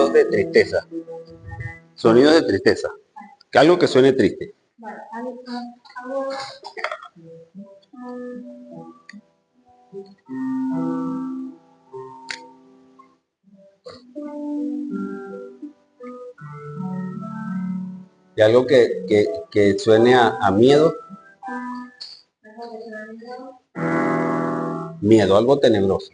sonidos de tristeza. Sonidos de tristeza. Algo que suene triste. Y algo que suene a miedo. Miedo, algo tenebroso.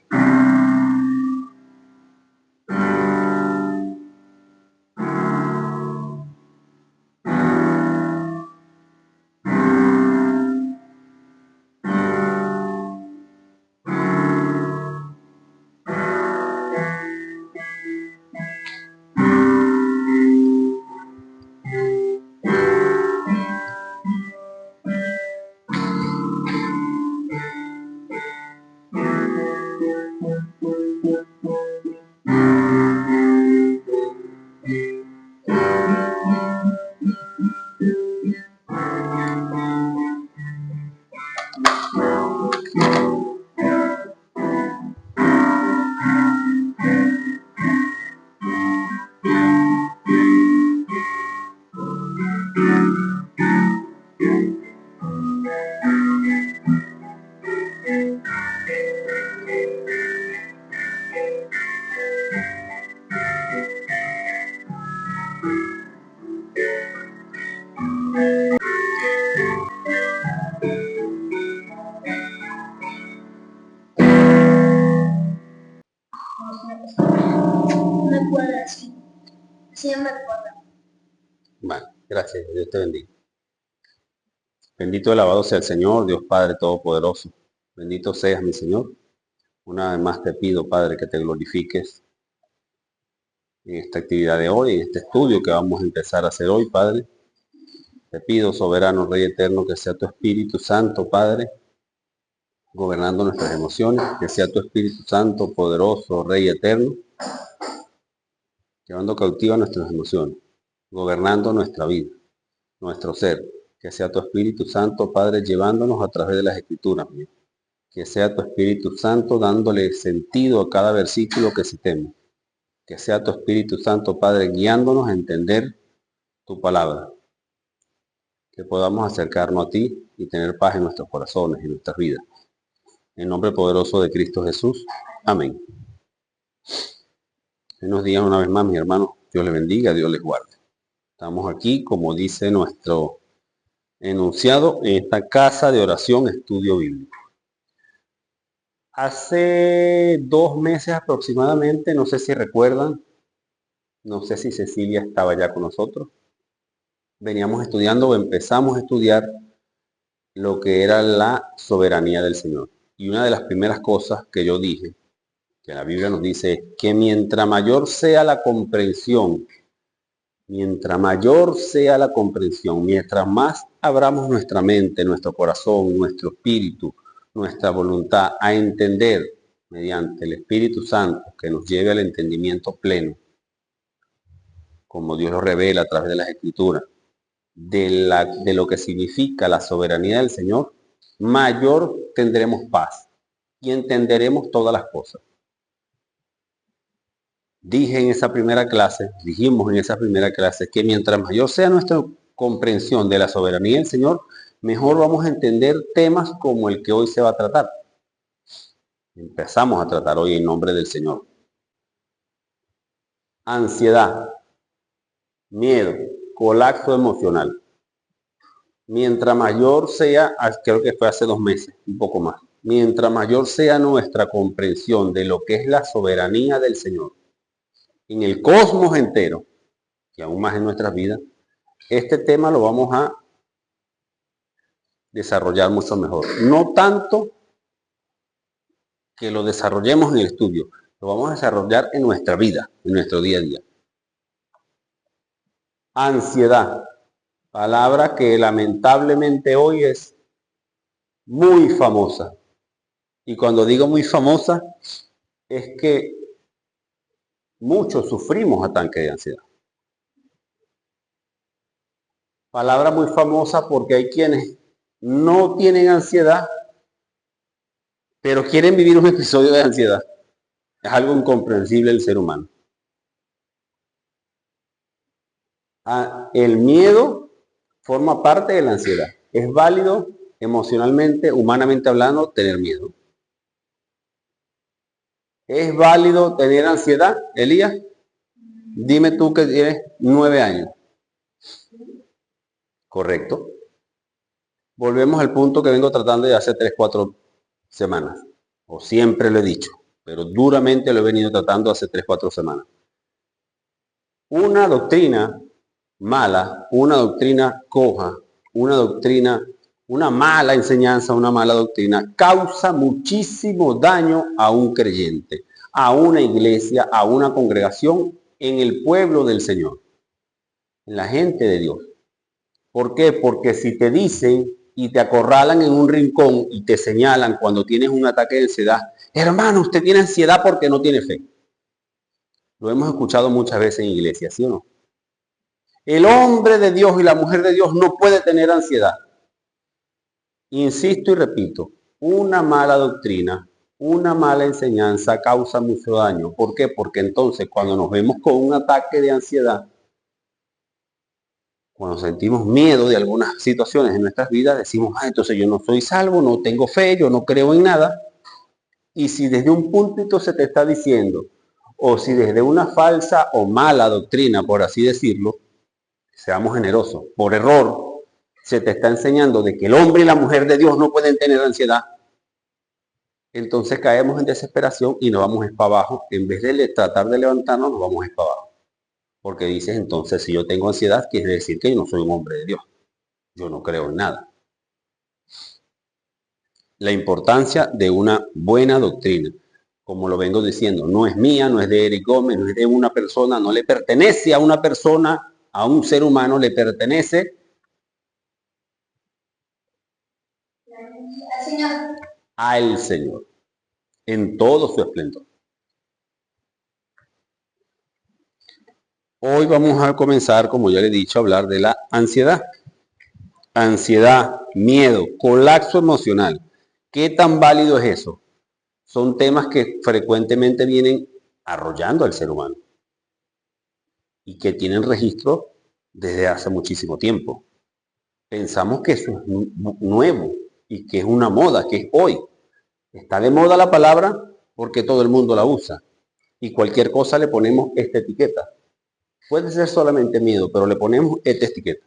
Vale, gracias, Dios te bendiga. Bendito y alabado sea el Señor, Dios Padre Todopoderoso. Bendito seas, mi Señor. Una vez más te pido, Padre, que te glorifiques en esta actividad de hoy, en este estudio que vamos a empezar a hacer hoy, Padre. Te pido, soberano Rey eterno, que sea tu Espíritu Santo, Padre, gobernando nuestras emociones, que sea tu Espíritu Santo, poderoso, Rey eterno, llevando cautiva nuestras emociones, gobernando nuestra vida, nuestro ser. Que sea tu Espíritu Santo, Padre, llevándonos a través de las Escrituras, mío. Que sea tu Espíritu Santo dándole sentido a cada versículo que citemos. Que sea tu Espíritu Santo, Padre, guiándonos a entender tu palabra. Que podamos acercarnos a ti y tener paz en nuestros corazones y en nuestras vidas. En nombre poderoso de Cristo Jesús. Amén. Buenos días una vez más, mis hermanos. Dios les bendiga, Dios les guarde. Estamos aquí, como dice nuestro enunciado, en esta casa de oración, estudio bíblico. Hace 2 meses aproximadamente, no sé si recuerdan, no sé si Cecilia estaba ya con nosotros, veníamos estudiando o empezamos a estudiar lo que era la soberanía del Señor. Y una de las primeras cosas que yo dije, que la Biblia nos dice, es que mientras mayor sea la comprensión, mientras más abramos nuestra mente, nuestro corazón, nuestro espíritu, nuestra voluntad a entender mediante el Espíritu Santo que nos lleve al entendimiento pleno, como Dios lo revela a través de las Escrituras, de lo que significa la soberanía del Señor, mayor tendremos paz y entenderemos todas las cosas. Dijimos en esa primera clase que mientras mayor sea nuestra comprensión de la soberanía del Señor, mejor vamos a entender temas como el que hoy se va a tratar. Empezamos a tratar hoy en nombre del Señor. Ansiedad, miedo, colapso emocional. Mientras mayor sea, creo que fue hace 2 meses, un poco más, mientras mayor sea nuestra comprensión de lo que es la soberanía del Señor en el cosmos entero, y aún más en nuestras vidas, este tema lo vamos a desarrollar mucho mejor. No tanto que lo desarrollemos en el estudio, lo vamos a desarrollar en nuestra vida, en nuestro día a día. Ansiedad, palabra que lamentablemente hoy es muy famosa. Y cuando digo muy famosa, es que muchos sufrimos ataque de ansiedad. Palabra muy famosa porque hay quienes no tienen ansiedad, pero quieren vivir un episodio de ansiedad. Es algo incomprensible del ser humano. El miedo forma parte de la ansiedad. Es válido emocionalmente, humanamente hablando, tener miedo. ¿Es válido tener ansiedad, Elías? Dime tú que tienes 9 años. Correcto. Volvemos al punto que vengo tratando de hace 3, 4 semanas. O siempre lo he dicho, pero duramente lo he venido tratando hace 3, 4 semanas. Una doctrina mala, una doctrina coja, una mala enseñanza, una mala doctrina, causa muchísimo daño a un creyente, a una iglesia, a una congregación, en el pueblo del Señor, en la gente de Dios. ¿Por qué? Porque si te dicen y te acorralan en un rincón y te señalan cuando tienes un ataque de ansiedad, hermano, usted tiene ansiedad porque no tiene fe. Lo hemos escuchado muchas veces en iglesia, ¿sí o no? El hombre de Dios y la mujer de Dios no puede tener ansiedad. Insisto y repito, una mala doctrina, una mala enseñanza causa mucho daño. ¿Por qué? Porque entonces cuando nos vemos con un ataque de ansiedad, cuando sentimos miedo de algunas situaciones en nuestras vidas, decimos, entonces yo no soy salvo, no tengo fe, yo no creo en nada. Y si desde un púlpito se te está diciendo, o si desde una falsa o mala doctrina, por así decirlo, seamos generosos, por error, se te está enseñando de que el hombre y la mujer de Dios no pueden tener ansiedad, entonces caemos en desesperación y nos vamos para abajo. En vez de tratar de levantarnos, nos vamos para abajo. Porque dices, entonces, si yo tengo ansiedad, quiere decir que yo no soy un hombre de Dios. Yo no creo en nada. La importancia de una buena doctrina, como lo vengo diciendo, no es mía, no es de Eric Gómez, no es de una persona, no le pertenece a una persona, a un ser humano, le pertenece al Señor, en todo su esplendor. Hoy vamos a comenzar, como ya le he dicho, a hablar de la ansiedad. Ansiedad, miedo, colapso emocional. ¿Qué tan válido es eso? Son temas que frecuentemente vienen arrollando al ser humano y que tienen registro desde hace muchísimo tiempo. Pensamos que eso es nuevo y que es una moda, que es hoy. Está de moda la palabra porque todo el mundo la usa y cualquier cosa le ponemos esta etiqueta. Puede ser solamente miedo, pero le ponemos esta etiqueta.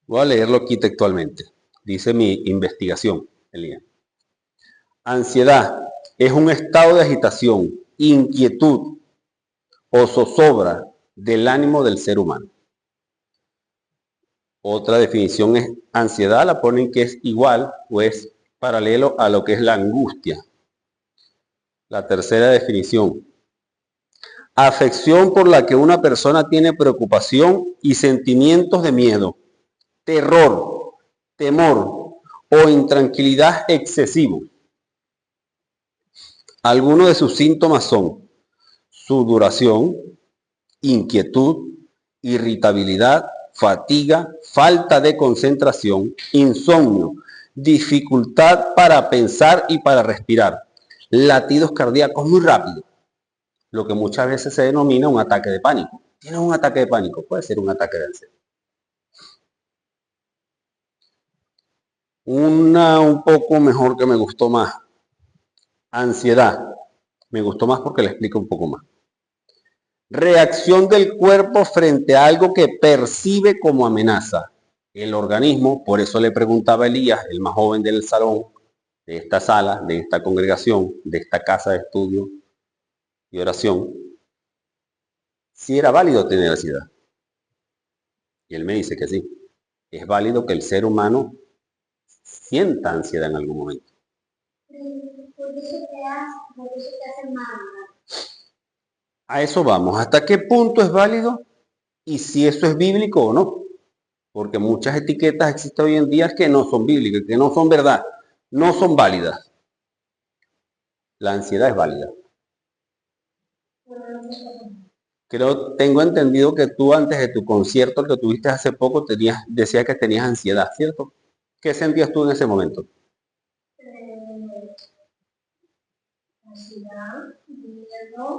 Voy a leerlo aquí textualmente. Dice mi investigación, Elías. Ansiedad es un estado de agitación, inquietud o zozobra del ánimo del ser humano. Otra definición es ansiedad, la ponen que es igual o es paralelo a lo que es la angustia. La tercera definición, afección por la que una persona tiene preocupación y sentimientos de miedo, terror, temor o intranquilidad excesivo. Algunos de sus síntomas son sudoración, inquietud, irritabilidad, fatiga, falta de concentración, insomnio, dificultad para pensar y para respirar, latidos cardíacos muy rápidos, lo que muchas veces se denomina un ataque de pánico. ¿Tienes un ataque de pánico? Puede ser un ataque de ansiedad. Una un poco mejor que me gustó más. Ansiedad. Me gustó más porque le explico un poco más. Reacción del cuerpo frente a algo que percibe como amenaza. El organismo, por eso le preguntaba a Elías, el más joven del salón, de esta sala, de esta congregación, de esta casa de estudio y oración, si era válido tener ansiedad. Y él me dice que sí. Es válido que el ser humano sienta ansiedad en algún momento. A eso vamos. ¿Hasta qué punto es válido? Y si eso es bíblico o no. Porque muchas etiquetas existen hoy en día que no son bíblicas, que no son verdad, no son válidas. La ansiedad es válida. Tengo entendido que tú antes de tu concierto que tuviste hace poco decías que tenías ansiedad, ¿cierto? ¿Qué sentías tú en ese momento?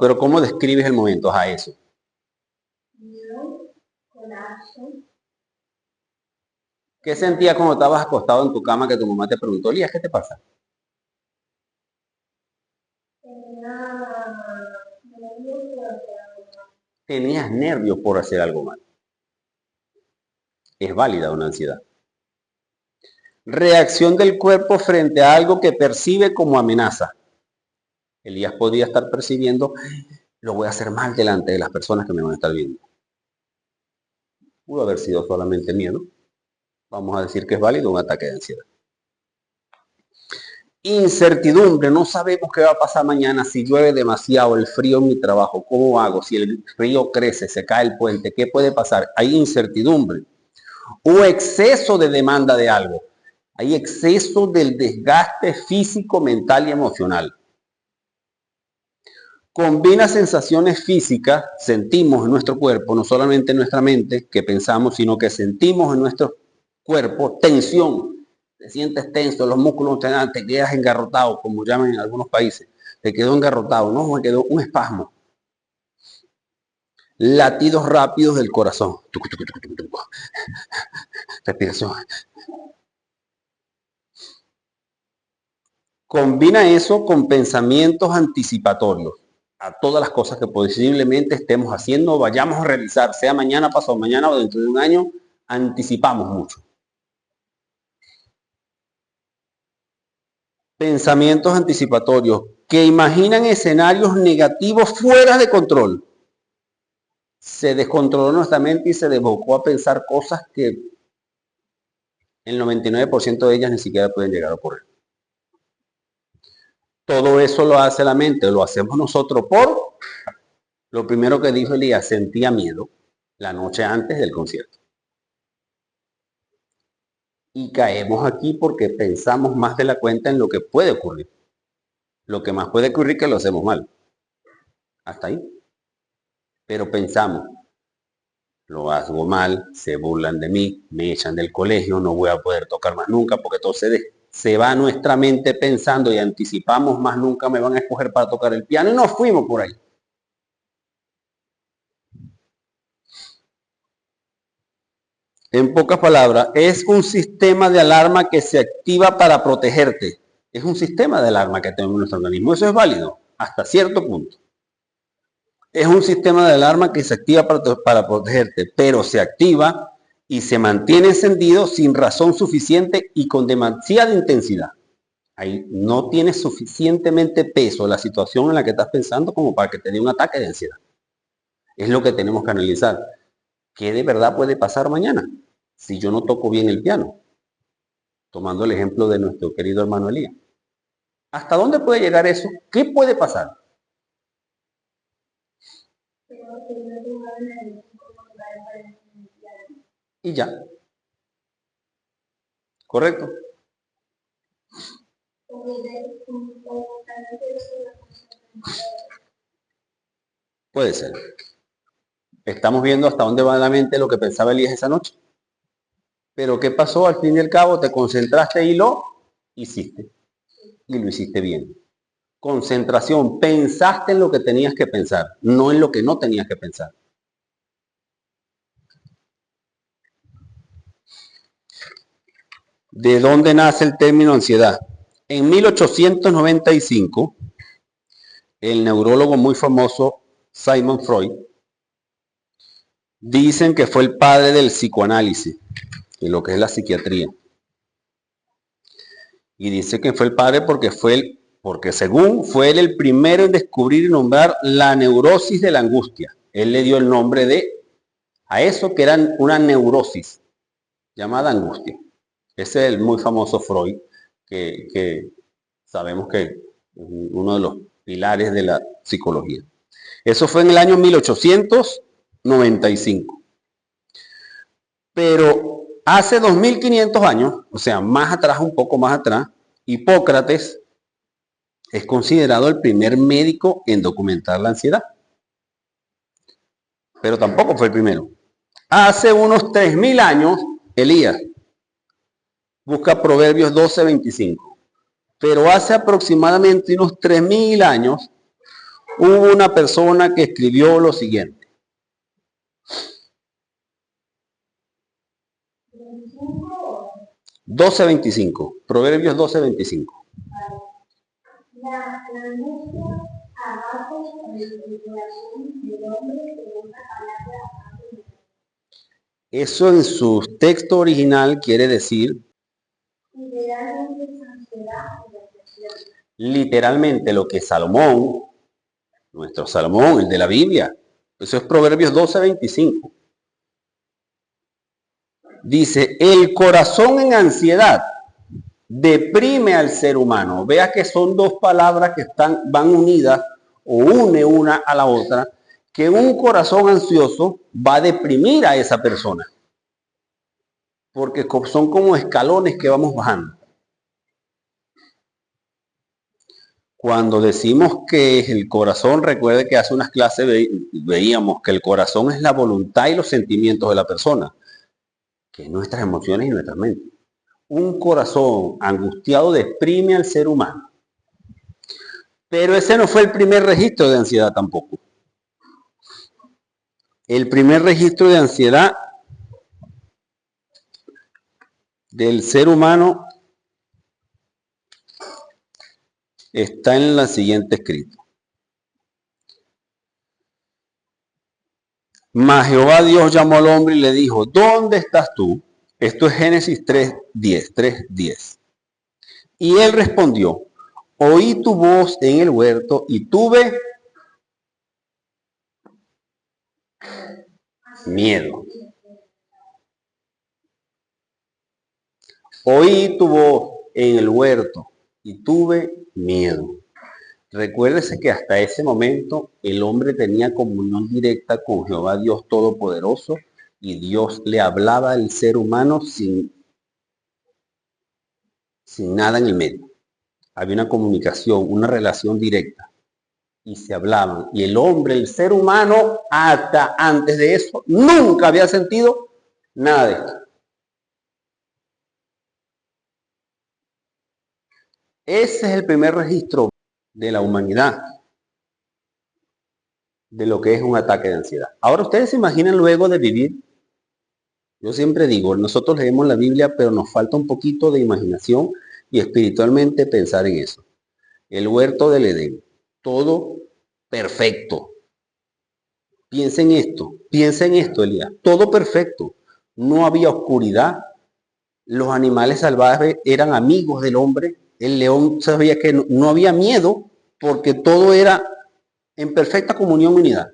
Pero ¿cómo describes el momento a eso? ¿Qué sentías cuando estabas acostado en tu cama que tu mamá te preguntó, Elías, ¿qué te pasa? Tenías nervios por hacer algo mal. Es válida una ansiedad. Reacción del cuerpo frente a algo que percibe como amenaza. Elías podía estar percibiendo, lo voy a hacer mal delante de las personas que me van a estar viendo. Pudo haber sido solamente miedo. Vamos a decir que es válido un ataque de ansiedad. Incertidumbre, no sabemos qué va a pasar mañana, si llueve demasiado, el frío en mi trabajo, ¿cómo hago? Si el río crece, se cae el puente, ¿qué puede pasar? Hay incertidumbre. O exceso de demanda de algo. Hay exceso del desgaste físico, mental y emocional. Combina sensaciones físicas, sentimos en nuestro cuerpo, no solamente en nuestra mente, que pensamos, sino que sentimos en nuestro cuerpo tensión. Te sientes tenso, los músculos te quedas engarrotado, como llaman en algunos países. Te quedó engarrotado, no, me quedó un espasmo. Latidos rápidos del corazón. Respiración. Combina eso con pensamientos anticipatorios a todas las cosas que posiblemente estemos haciendo o vayamos a realizar, sea mañana, pasado mañana o dentro de un año, anticipamos mucho. Pensamientos anticipatorios que imaginan escenarios negativos fuera de control. Se descontroló nuestra mente y se desbocó a pensar cosas que el 99% de ellas ni siquiera pueden llegar a ocurrir. Todo eso lo hace la mente, lo hacemos nosotros por lo primero que dijo Elías, sentía miedo la noche antes del concierto. Y caemos aquí porque pensamos más de la cuenta en lo que puede ocurrir. Lo que más puede ocurrir es que lo hacemos mal. Hasta ahí. Pero pensamos, lo hago mal, se burlan de mí, me echan del colegio, no voy a poder tocar más nunca, porque entonces se va nuestra mente pensando y anticipamos más nunca me van a escoger para tocar el piano y nos fuimos por ahí. En pocas palabras, es un sistema de alarma que se activa para protegerte. Es un sistema de alarma que tenemos en nuestro organismo. Eso es válido hasta cierto punto. Es un sistema de alarma que se activa para protegerte, pero se activa y se mantiene encendido sin razón suficiente y con demasiada intensidad. Ahí no tiene suficientemente peso la situación en la que estás pensando como para que te dé un ataque de ansiedad. Es lo que tenemos que analizar. ¿Qué de verdad puede pasar mañana si yo no toco bien el piano? Tomando el ejemplo de nuestro querido hermano Elías. ¿Hasta dónde puede llegar eso? ¿Qué puede pasar? Y ya. ¿Correcto? Puede ser. Estamos viendo hasta dónde va la mente lo que pensaba Elías esa noche. Pero ¿qué pasó? Al fin y al cabo te concentraste y lo hiciste. Y lo hiciste bien. Concentración. Pensaste en lo que tenías que pensar, no en lo que no tenías que pensar. ¿De dónde nace el término ansiedad? En 1895, el neurólogo muy famoso Sigmund Freud dicen que fue el padre del psicoanálisis, de lo que es la psiquiatría. Y dice que fue el padre porque según fue él el primero en descubrir y nombrar la neurosis de la angustia. Él le dio el nombre a eso que era una neurosis llamada angustia. Ese es el muy famoso Freud, que sabemos que es uno de los pilares de la psicología. Eso fue en el año 1895. Pero hace 2500 años, o sea, más atrás, un poco más atrás, Hipócrates es considerado el primer médico en documentar la ansiedad. Pero tampoco fue el primero. Hace unos 3000 años, Elías busca Proverbios 12:25. Pero hace aproximadamente unos 3000 años, hubo una persona que escribió lo siguiente. 12:25. Proverbios 12:25. La angustia abate el corazón del hombre, pero una palabra abate. Eso en su texto original quiere decir literalmente lo que Salomón, nuestro Salomón, el de la Biblia, eso es Proverbios 12:25. Dice, el corazón en ansiedad deprime al ser humano. Vea que son dos palabras que van unidas o une una a la otra, que un corazón ansioso va a deprimir a esa persona. Porque son como escalones que vamos bajando. Cuando decimos que el corazón, recuerde que hace unas clases veíamos que el corazón es la voluntad y los sentimientos de la persona, que es nuestras emociones y nuestra mente. Un corazón angustiado deprime al ser humano. Pero ese no fue el primer registro de ansiedad tampoco. El primer registro de ansiedad del ser humano está en la siguiente escrito. Mas Jehová Dios llamó al hombre y le dijo, ¿dónde estás tú? Esto es Génesis 3:10. Y él respondió, oí tu voz en el huerto y tuve miedo. Oí tu voz en el huerto y tuve miedo. Recuérdese que hasta ese momento el hombre tenía comunión directa con Jehová Dios Todopoderoso y Dios le hablaba al ser humano sin nada en el medio. Había una comunicación, una relación directa y se hablaban. Y el hombre, el ser humano, hasta antes de eso, nunca había sentido nada de esto. Ese es el primer registro de la humanidad de lo que es un ataque de ansiedad. Ahora ustedes se imaginan luego de vivir. Yo siempre digo, nosotros leemos la Biblia, pero nos falta un poquito de imaginación y espiritualmente pensar en eso. El huerto del Edén, todo perfecto. Piensa en esto, Elías, todo perfecto. No había oscuridad, los animales salvajes eran amigos del hombre, el león sabía que no había miedo porque todo era en perfecta comunión y unidad.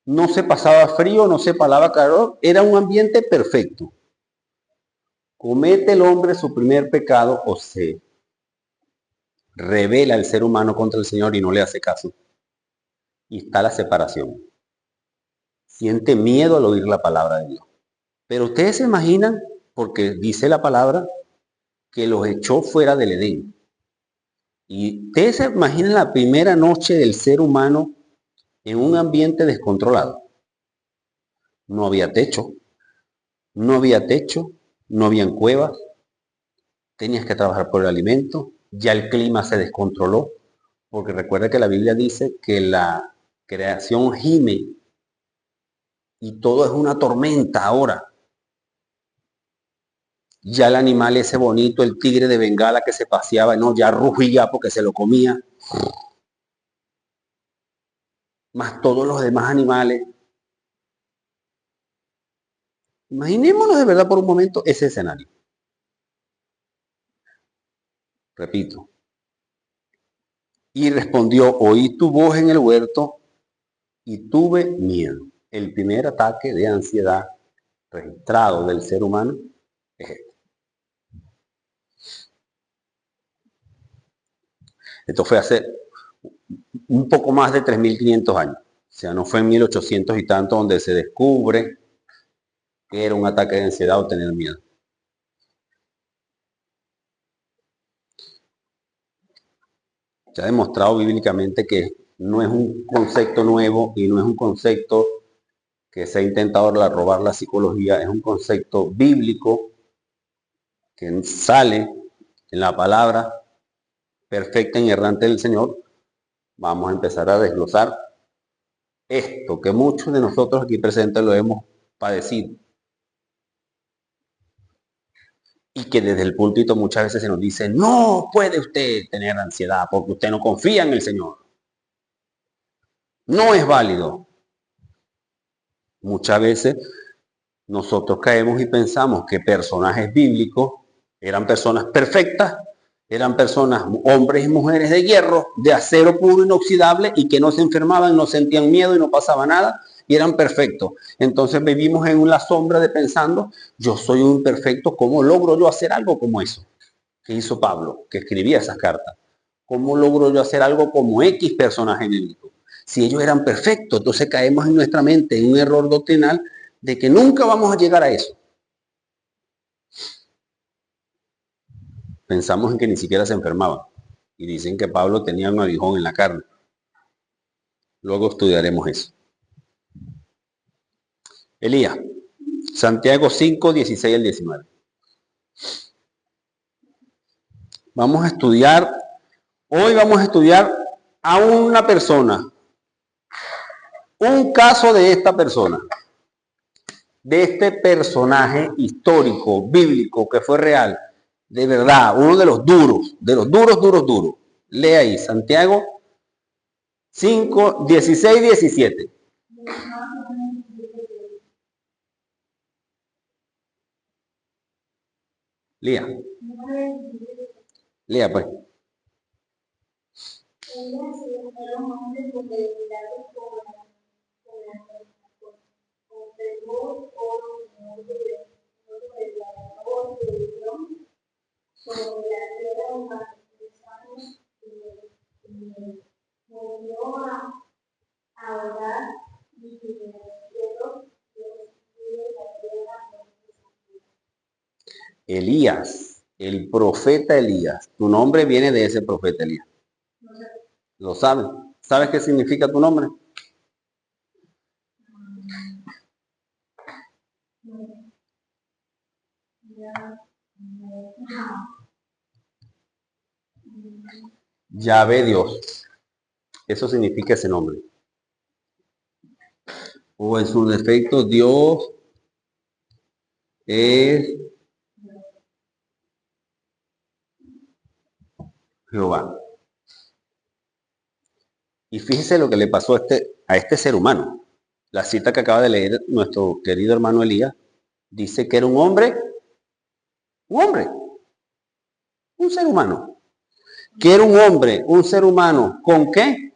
No se pasaba frío, no se pasaba calor, era un ambiente perfecto. Comete el hombre su primer pecado o se revela el ser humano contra el Señor y no le hace caso. Y está la separación. Siente miedo al oír la palabra de Dios. Pero ustedes se imaginan, porque dice la palabra, que los echó fuera del Edén. Y ustedes se imaginan la primera noche del ser humano en un ambiente descontrolado. No había techo, no había techo, no habían cuevas, tenías que trabajar por el alimento, ya el clima se descontroló, porque recuerda que la Biblia dice que la creación gime y todo es una tormenta ahora. Ya el animal ese bonito, el tigre de Bengala que se paseaba, no, ya rugía porque se lo comía. Más todos los demás animales. Imaginémonos de verdad por un momento ese escenario. Repito. Y respondió, oí tu voz en el huerto y tuve miedo. El primer ataque de ansiedad registrado del ser humano es este. Esto fue hace un poco más de 3.500 años. O sea, no fue en 1800 y tanto donde se descubre que era un ataque de ansiedad o tener miedo. Se ha demostrado bíblicamente que no es un concepto nuevo y no es un concepto que se ha intentado robar la psicología, es un concepto bíblico que sale en la palabra perfecta y errante del Señor. Vamos a empezar a desglosar esto que muchos de nosotros aquí presentes lo hemos padecido. Y que desde el púlpito muchas veces se nos dice, no puede usted tener ansiedad porque usted no confía en el Señor. No es válido. Muchas veces nosotros caemos y pensamos que personajes bíblicos eran personas perfectas, eran personas, hombres y mujeres de hierro, de acero puro inoxidable y que no se enfermaban, no sentían miedo y no pasaba nada y eran perfectos. Entonces vivimos en la sombra de pensando, yo soy un imperfecto, ¿cómo logro yo hacer algo como eso? ¿Qué hizo Pablo? Que escribía esas cartas. ¿Cómo logro yo hacer algo como X personaje bíblico? Si ellos eran perfectos, entonces caemos en nuestra mente en un error doctrinal de que nunca vamos a llegar a eso. Pensamos en que ni siquiera se enfermaban. Y dicen que Pablo tenía un aguijón en la carne. Luego estudiaremos eso. Elías, Santiago 5, 16 al 19. Hoy vamos a estudiar a una persona, un caso de esta persona, de este personaje histórico, bíblico, que fue real, de verdad, uno de los duros, duros. Lea ahí, Santiago 5, 16, 17. Lea. Lea pues. Elías, el profeta Elías. Tu nombre viene de ese profeta Elías. ¿Lo sabes? ¿Sabes qué significa tu nombre? Yahvé Dios. Eso significa ese nombre. O en su defecto, Dios es Jehová. Y fíjese lo que le pasó a este ser humano. La cita que acaba de leer nuestro querido hermano Elías dice que era un un ser humano. Que era un hombre, un ser humano, ¿con qué?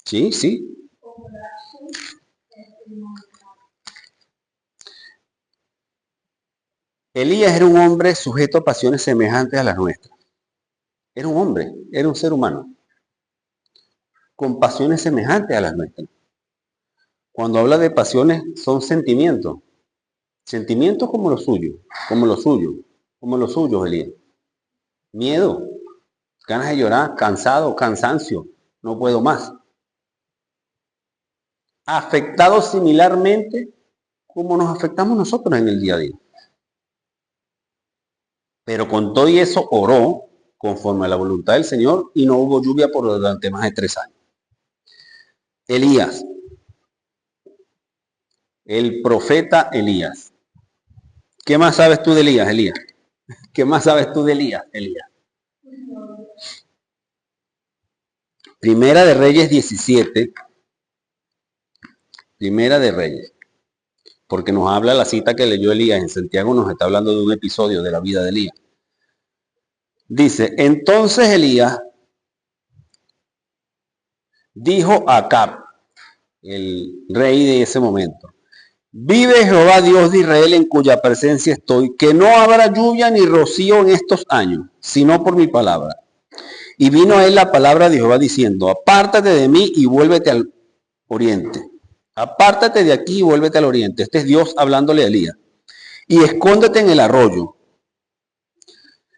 Sí, sí. Elías era un hombre sujeto a pasiones semejantes a las nuestras. Era un hombre, era un ser humano, con pasiones semejantes a las nuestras. Cuando habla de pasiones, son sentimientos. Sentimientos como los suyos, Elías. Miedo, ganas de llorar, cansado, cansancio, no puedo más. Afectado similarmente como nos afectamos nosotros en el día a día. Pero con todo y eso oró conforme a la voluntad del Señor y no hubo lluvia por durante más de 3 años. Elías, el profeta Elías. ¿Qué más sabes tú de Elías, Elías? ¿Qué más sabes tú de Elías, Elías? Primera de Reyes 17. Primera de Reyes. Porque nos habla la cita que leyó Elías en Santiago, nos está hablando de un episodio de la vida de Elías. Dice, entonces Elías dijo a Acab, el rey de ese momento, vive Jehová Dios de Israel en cuya presencia estoy, que no habrá lluvia ni rocío en estos años, sino por mi palabra. Y vino a él la palabra de Jehová diciendo, apártate de mí y vuélvete al oriente. Apártate de aquí y vuélvete al oriente. Este es Dios hablándole a Elías. Y escóndete en el arroyo.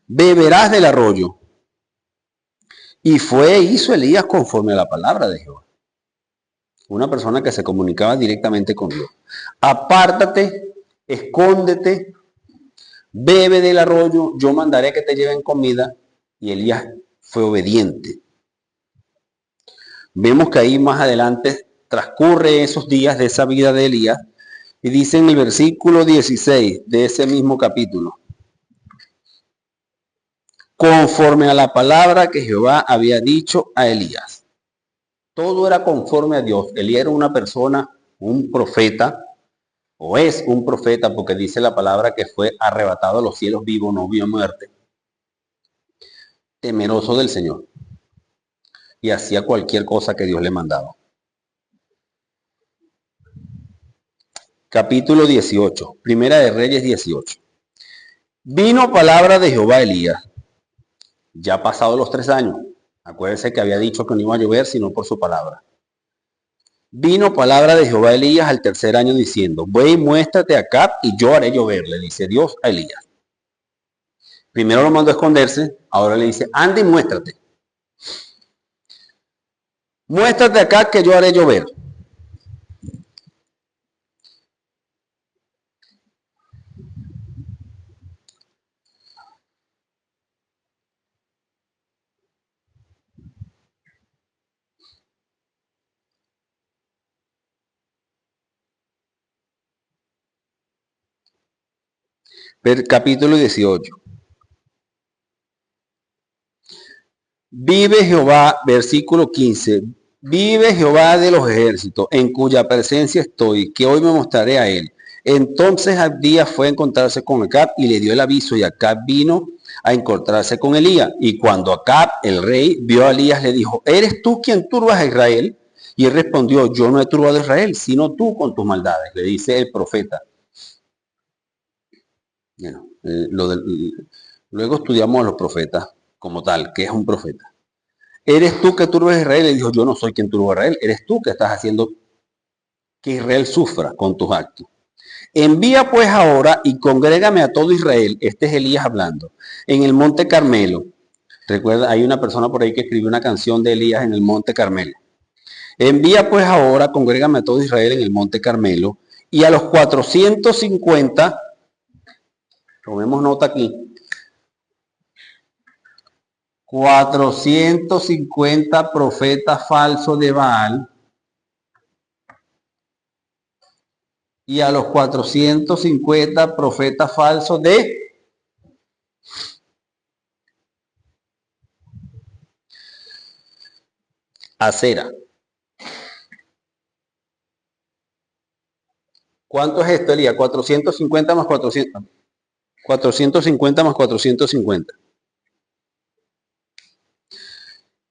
Beberás del arroyo. Y fue e hizo Elías conforme a la palabra de Jehová. Una persona que se comunicaba directamente con Dios. Apártate, escóndete, bebe del arroyo, yo mandaré que te lleven comida. Y Elías fue obediente. Vemos que ahí más adelante transcurre esos días de esa vida de Elías y dice en el versículo 16 de ese mismo capítulo: conforme a la palabra que Jehová había dicho a Elías. Todo era conforme a Dios. Elías era una persona, un profeta, o es un profeta, porque dice la palabra que fue arrebatado a los cielos vivo, no vio muerte, temeroso del Señor, y hacía cualquier cosa que Dios le mandaba. Capítulo 18, Primera de Reyes 18. Vino palabra de Jehová a Elías, ya pasados los 3 años. Acuérdense que había dicho que no iba a llover sino por su palabra. Vino palabra de Jehová a Elías al 3er año diciendo: ve y muéstrate a Acab y yo haré llover, le dice Dios a Elías. Primero lo mandó a esconderse, ahora le dice: anda y muéstrate. Muéstrate acá que yo haré llover. Capítulo 18. Vive Jehová, versículo 15. Vive Jehová de los ejércitos, en cuya presencia estoy, que hoy me mostraré a él. Entonces Abdías fue a encontrarse con Acab y le dio el aviso, y Acab vino a encontrarse con Elías. Y cuando Acab, el rey, vio a Elías, le dijo: ¿eres tú quien turbas a Israel? Y él respondió: yo no he turbado a Israel, sino tú con tus maldades, le dice el profeta. Bueno, luego estudiamos a los profetas como tal, que es un profeta. ¿Eres tú que turbas a Israel? Le dijo: yo no soy quien turba a Israel, eres tú que estás haciendo que Israel sufra con tus actos. Envía pues ahora y congrégame a todo Israel. Este es Elías hablando, en el monte Carmelo. Recuerda, hay una persona por ahí que escribió una canción de Elías en el monte Carmelo. Envía pues ahora, congrégame a todo Israel en el monte Carmelo, y a los 450, tomemos nota aquí, 450 profetas falsos de Baal, y a los 450 profetas falsos de Acera. ¿Cuánto es esto, Elías? 450 más 400. 450 más 450.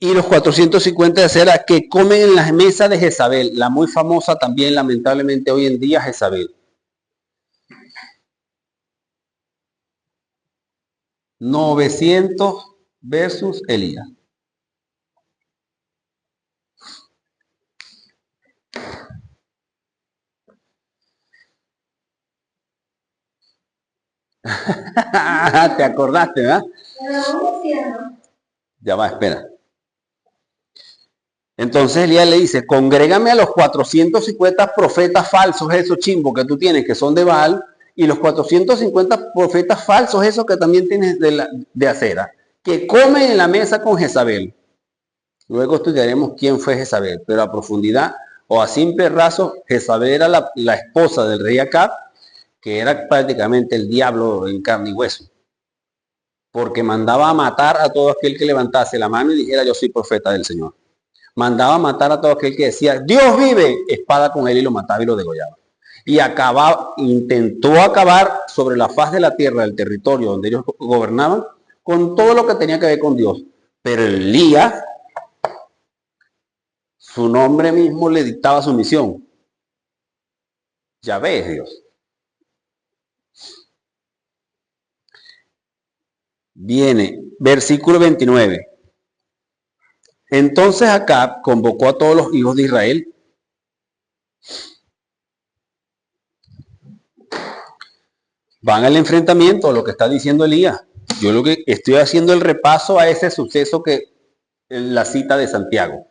Y los 450 de Acera que comen en las mesas de Jezabel, la muy famosa también, lamentablemente hoy en día, Jezabel. 900 versus Elías. Te acordaste, ¿verdad? Ya va, espera. Entonces Elías le dice: congrégame a los 450 profetas falsos, esos chimbos que tú tienes, que son de Baal, y los 450 profetas falsos, esos que también tienes de Acera, que comen en la mesa con Jezabel. Luego estudiaremos quién fue Jezabel, pero a profundidad o a simple raso, Jezabel era la esposa del rey Acab, que era prácticamente el diablo en carne y hueso, porque mandaba a matar a todo aquel que levantase la mano y dijera: yo soy profeta del Señor. Mandaba a matar a todo aquel que decía: Dios vive, espada con él, y lo mataba y lo degollaba. Y intentó acabar sobre la faz de la tierra, del territorio donde ellos gobernaban, con todo lo que tenía que ver con Dios. Pero Elías, su nombre mismo le dictaba su misión. Yahvé es Dios. Viene, versículo 29. Entonces Acab convocó a todos los hijos de Israel. Van al enfrentamiento, a lo que está diciendo Elías. Yo lo que estoy haciendo el repaso a ese suceso que en la cita de Santiago.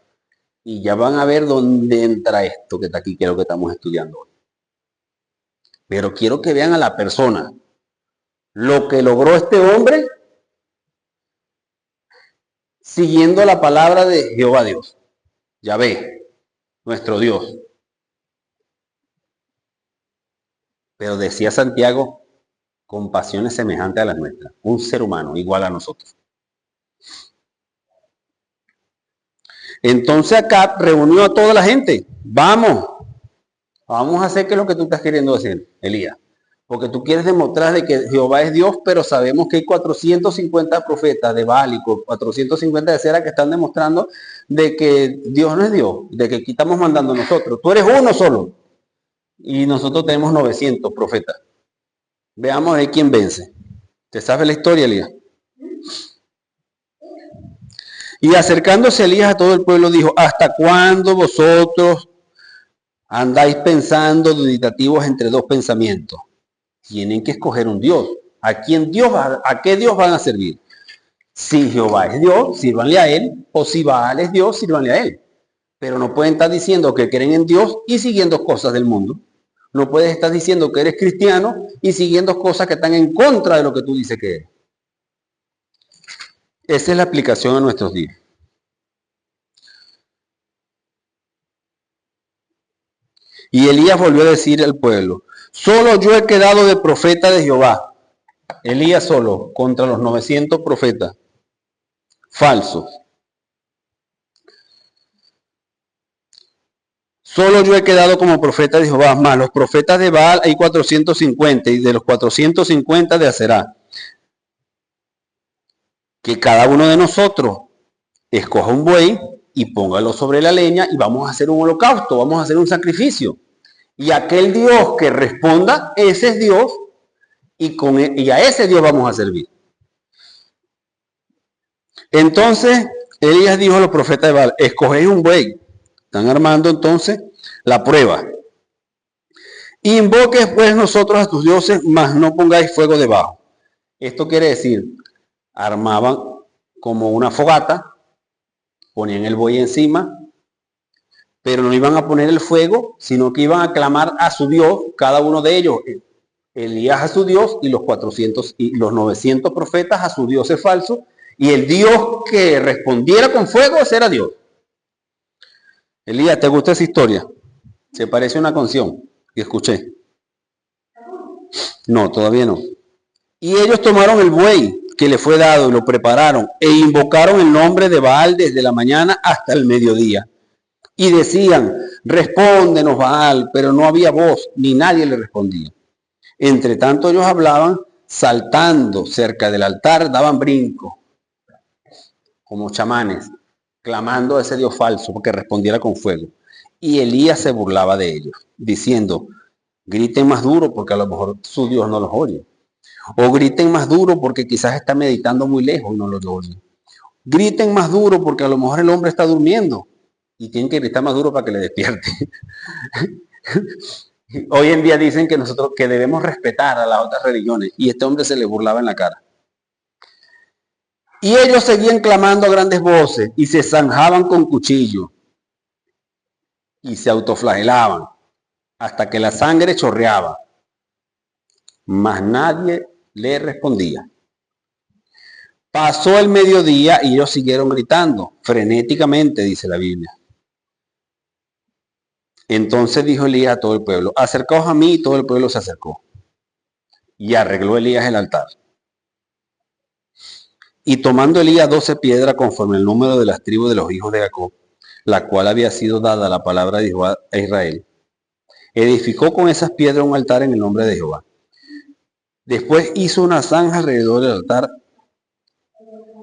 Y ya van a ver dónde entra esto que está aquí, que es lo que estamos estudiando hoy. Pero quiero que vean a la persona. Lo que logró este hombre siguiendo la palabra de Jehová Dios. Yahvé, nuestro Dios. Pero decía Santiago, con pasiones semejantes a las nuestras. Un ser humano igual a nosotros. Entonces Acab reunió a toda la gente. Vamos a hacer que es lo que tú estás queriendo decir, Elías. Porque tú quieres demostrar de que Jehová es Dios, pero sabemos que hay 450 profetas de Baal y 450 de Sera que están demostrando de que Dios no es Dios, de que aquí estamos mandando nosotros. Tú eres uno solo. Y nosotros tenemos 900 profetas. Veamos de quién vence. ¿Te sabes la historia, Elías? Y acercándose Elías a todo el pueblo dijo, ¿hasta cuándo vosotros andáis pensando dubitativos entre dos pensamientos? Tienen que escoger un Dios. ¿A qué Dios van a servir? Si Jehová es Dios, sírvanle a él, o si Baal es Dios, sírvanle a él. Pero no pueden estar diciendo que creen en Dios y siguiendo cosas del mundo. No puedes estar diciendo que eres cristiano y siguiendo cosas que están en contra de lo que tú dices que eres. Esa es la aplicación a nuestros días. Y Elías volvió a decir al pueblo, solo yo he quedado de profeta de Jehová. Elías solo contra los 900 profetas falsos. Solo yo he quedado como profeta de Jehová, más los profetas de Baal hay 450 y de los 450 de Aserá. Que cada uno de nosotros escoja un buey y póngalo sobre la leña y vamos a hacer un holocausto, vamos a hacer un sacrificio. Y aquel Dios que responda, ese es Dios, y a ese Dios vamos a servir. Entonces, Elías dijo a los profetas de Baal, escogéis un buey. Están armando entonces la prueba. Invoques pues nosotros a tus dioses, mas no pongáis fuego debajo. Esto quiere decir, armaban como una fogata, ponían el buey encima, pero no iban a poner el fuego, sino que iban a clamar a su Dios, cada uno de ellos, Elías a su Dios y los 400 y los 900 profetas a su Dios es falso, y el Dios que respondiera con fuego, ese era Dios. Elías, ¿te gusta esa historia? Se parece a una canción que escuché. No, todavía no. Y ellos tomaron el buey que le fue dado y lo prepararon e invocaron el nombre de Baal desde la mañana hasta el mediodía. Y decían, respóndenos Baal, pero no había voz, ni nadie le respondía. Entre tanto ellos hablaban, saltando cerca del altar, daban brinco, como chamanes, clamando a ese Dios falso porque respondiera con fuego. Y Elías se burlaba de ellos, diciendo, griten más duro porque a lo mejor su Dios no los oye. O griten más duro porque quizás está meditando muy lejos y no los oye. Griten más duro porque a lo mejor el hombre está durmiendo y tienen que gritar más duro para que le despierte. Hoy en día dicen que nosotros que debemos respetar a las otras religiones y este hombre se le burlaba en la cara. Y ellos seguían clamando a grandes voces y se zanjaban con cuchillo y se autoflagelaban hasta que la sangre chorreaba. Mas nadie le respondía. Pasó el mediodía y ellos siguieron gritando frenéticamente, dice la Biblia. Entonces dijo Elías a todo el pueblo, acercaos a mí, y todo el pueblo se acercó. Y arregló Elías el altar. Y tomando Elías 12 piedras conforme el número de las tribus de los hijos de Jacob, la cual había sido dada la palabra de Jehová a Israel, edificó con esas piedras un altar en el nombre de Jehová. Después hizo una zanja alrededor del altar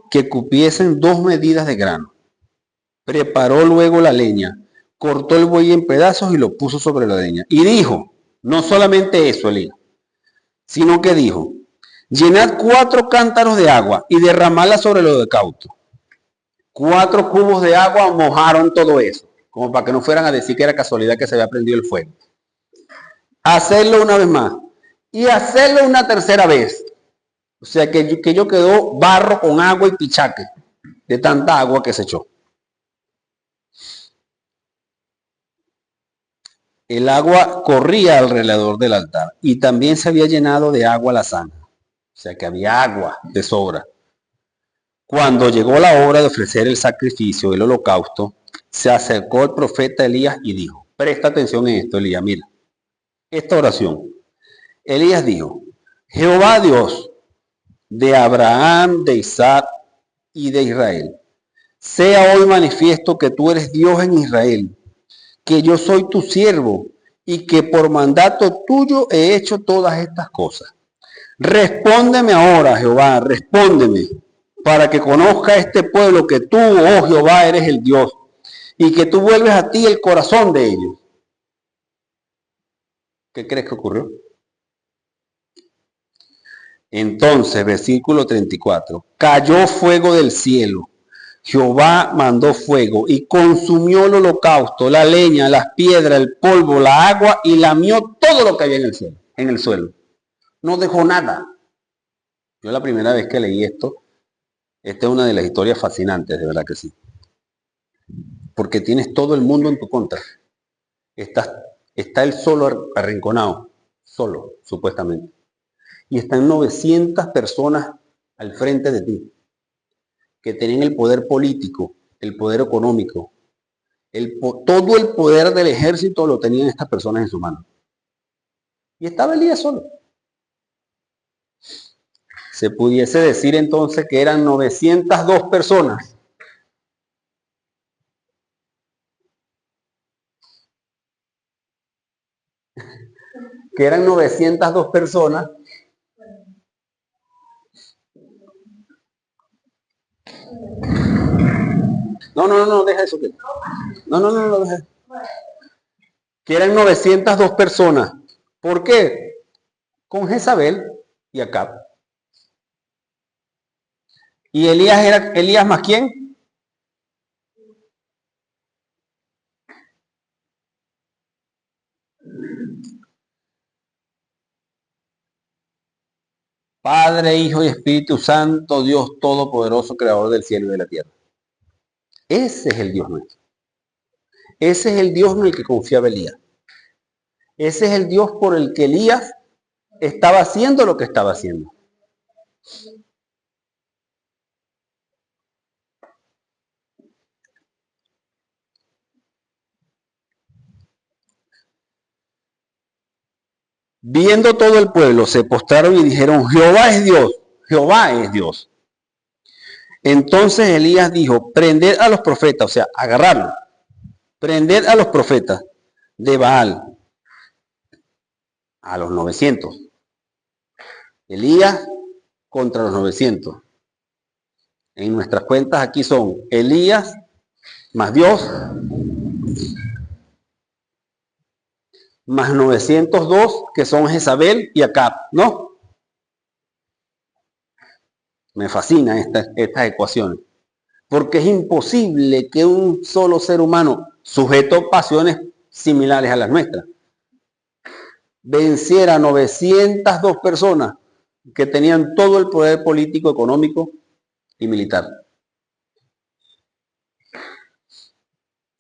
que cupiesen 2 medidas de grano. Preparó luego la leña, cortó el buey en pedazos y lo puso sobre la leña. Y dijo, no solamente eso, Elías, sino que dijo, llenad 4 cántaros de agua y derramadla sobre el holocausto. 4 cubos de agua mojaron todo eso, como para que no fueran a decir que era casualidad que se había prendido el fuego. Hacerlo una vez más y hacerlo una tercera vez. O sea que yo quedó barro con agua y pichaque de tanta agua que se echó. El agua corría alrededor del altar y también se había llenado de agua la zanja. O sea que había agua de sobra. Cuando llegó la hora de ofrecer el sacrificio del holocausto, se acercó el profeta Elías y dijo, presta atención en esto, Elías, mira, esta oración. Elías dijo, Jehová Dios de Abraham, de Isaac y de Israel, sea hoy manifiesto que tú eres Dios en Israel, que yo soy tu siervo y que por mandato tuyo he hecho todas estas cosas. Respóndeme ahora, Jehová, respóndeme, para que conozca este pueblo que tú, oh Jehová, eres el Dios, y que tú vuelves a ti el corazón de ellos. ¿Qué crees que ocurrió? Entonces, versículo 34, cayó fuego del cielo. Jehová mandó fuego y consumió el holocausto, la leña, las piedras, el polvo, la agua y lamió todo lo que había en el suelo. No dejó nada. Yo la primera vez que leí esto, esta es una de las historias fascinantes, de verdad que sí. Porque tienes todo el mundo en tu contra. Está él solo arrinconado, solo, supuestamente. Y están 900 personas al frente de ti, que tienen el poder político, el poder económico, todo el poder del ejército lo tenían estas personas en su mano. Y estaba Elías solo. Se pudiese decir entonces que eran 902 personas. Que eran 902 personas. No, deja eso. No, deja eso. Que eran 902 personas. ¿Por qué? Con Jezabel y Acab. ¿Y Elías era Elías más quién? Padre, Hijo y Espíritu Santo, Dios Todopoderoso, Creador del cielo y de la tierra. Ese es el Dios nuestro. Ese es el Dios en el que confiaba Elías. Ese es el Dios por el que Elías estaba haciendo lo que estaba haciendo. Viendo todo el pueblo, se postraron y dijeron, Jehová es Dios, Jehová es Dios. Entonces Elías dijo, prended a los profetas, o sea, agarrarlos, prended a los profetas de Baal, a los 900. Elías contra los 900. En nuestras cuentas aquí son Elías más Dios, más 902 que son Jezabel y Acab, ¿no? Me fascinan estas ecuaciones, porque es imposible que un solo ser humano, sujeto a pasiones similares a las nuestras, venciera a 902 personas que tenían todo el poder político, económico y militar.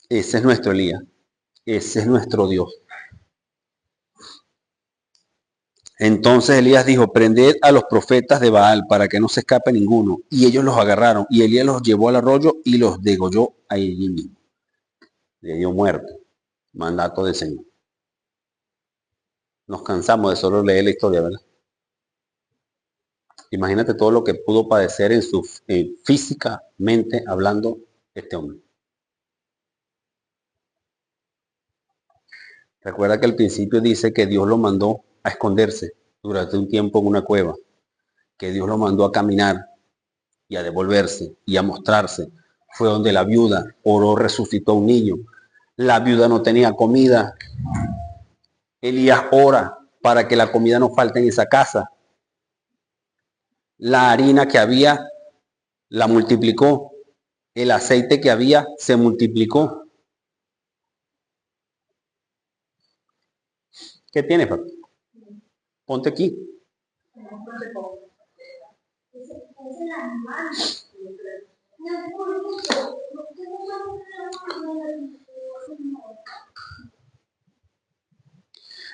Ese es nuestro Elías, ese es nuestro Dios. Entonces Elías dijo, prended a los profetas de Baal para que no se escape ninguno. Y ellos los agarraron y Elías los llevó al arroyo y los degolló allí mismo. Le dio muerte. Mandato del Señor. Nos cansamos de solo leer la historia, ¿verdad? Imagínate todo lo que pudo padecer físicamente hablando este hombre. Recuerda que al principio dice que Dios lo mandó a esconderse durante un tiempo en una cueva, que Dios lo mandó a caminar y a devolverse y a mostrarse. Fue donde la viuda oró, resucitó a un niño. La viuda no tenía comida. Elías ora para que la comida no falte en esa casa. La harina que había la multiplicó. El aceite que había se multiplicó. ¿Qué tienes, papi? Ponte aquí.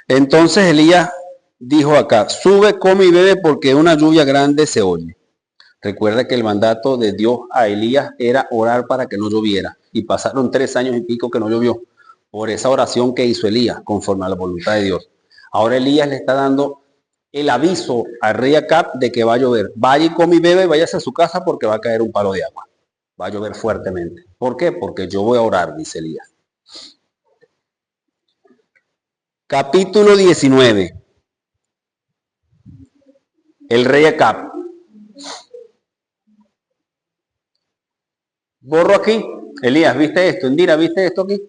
Entonces Elías dijo acá, sube, come y bebe porque una lluvia grande se oye. Recuerda que el mandato de Dios a Elías era orar para que no lloviera. Y pasaron 3 años y pico que no llovió. Por esa oración que hizo Elías, conforme a la voluntad de Dios. Ahora Elías le está dando el aviso al rey Acab de que va a llover. Vaya y come y bebe y váyase a su casa porque va a caer un palo de agua. Va a llover fuertemente. ¿Por qué? Porque yo voy a orar, dice Elías. Capítulo 19. El rey Acab. Borro aquí. Elías, ¿viste esto? Indira, ¿viste esto aquí?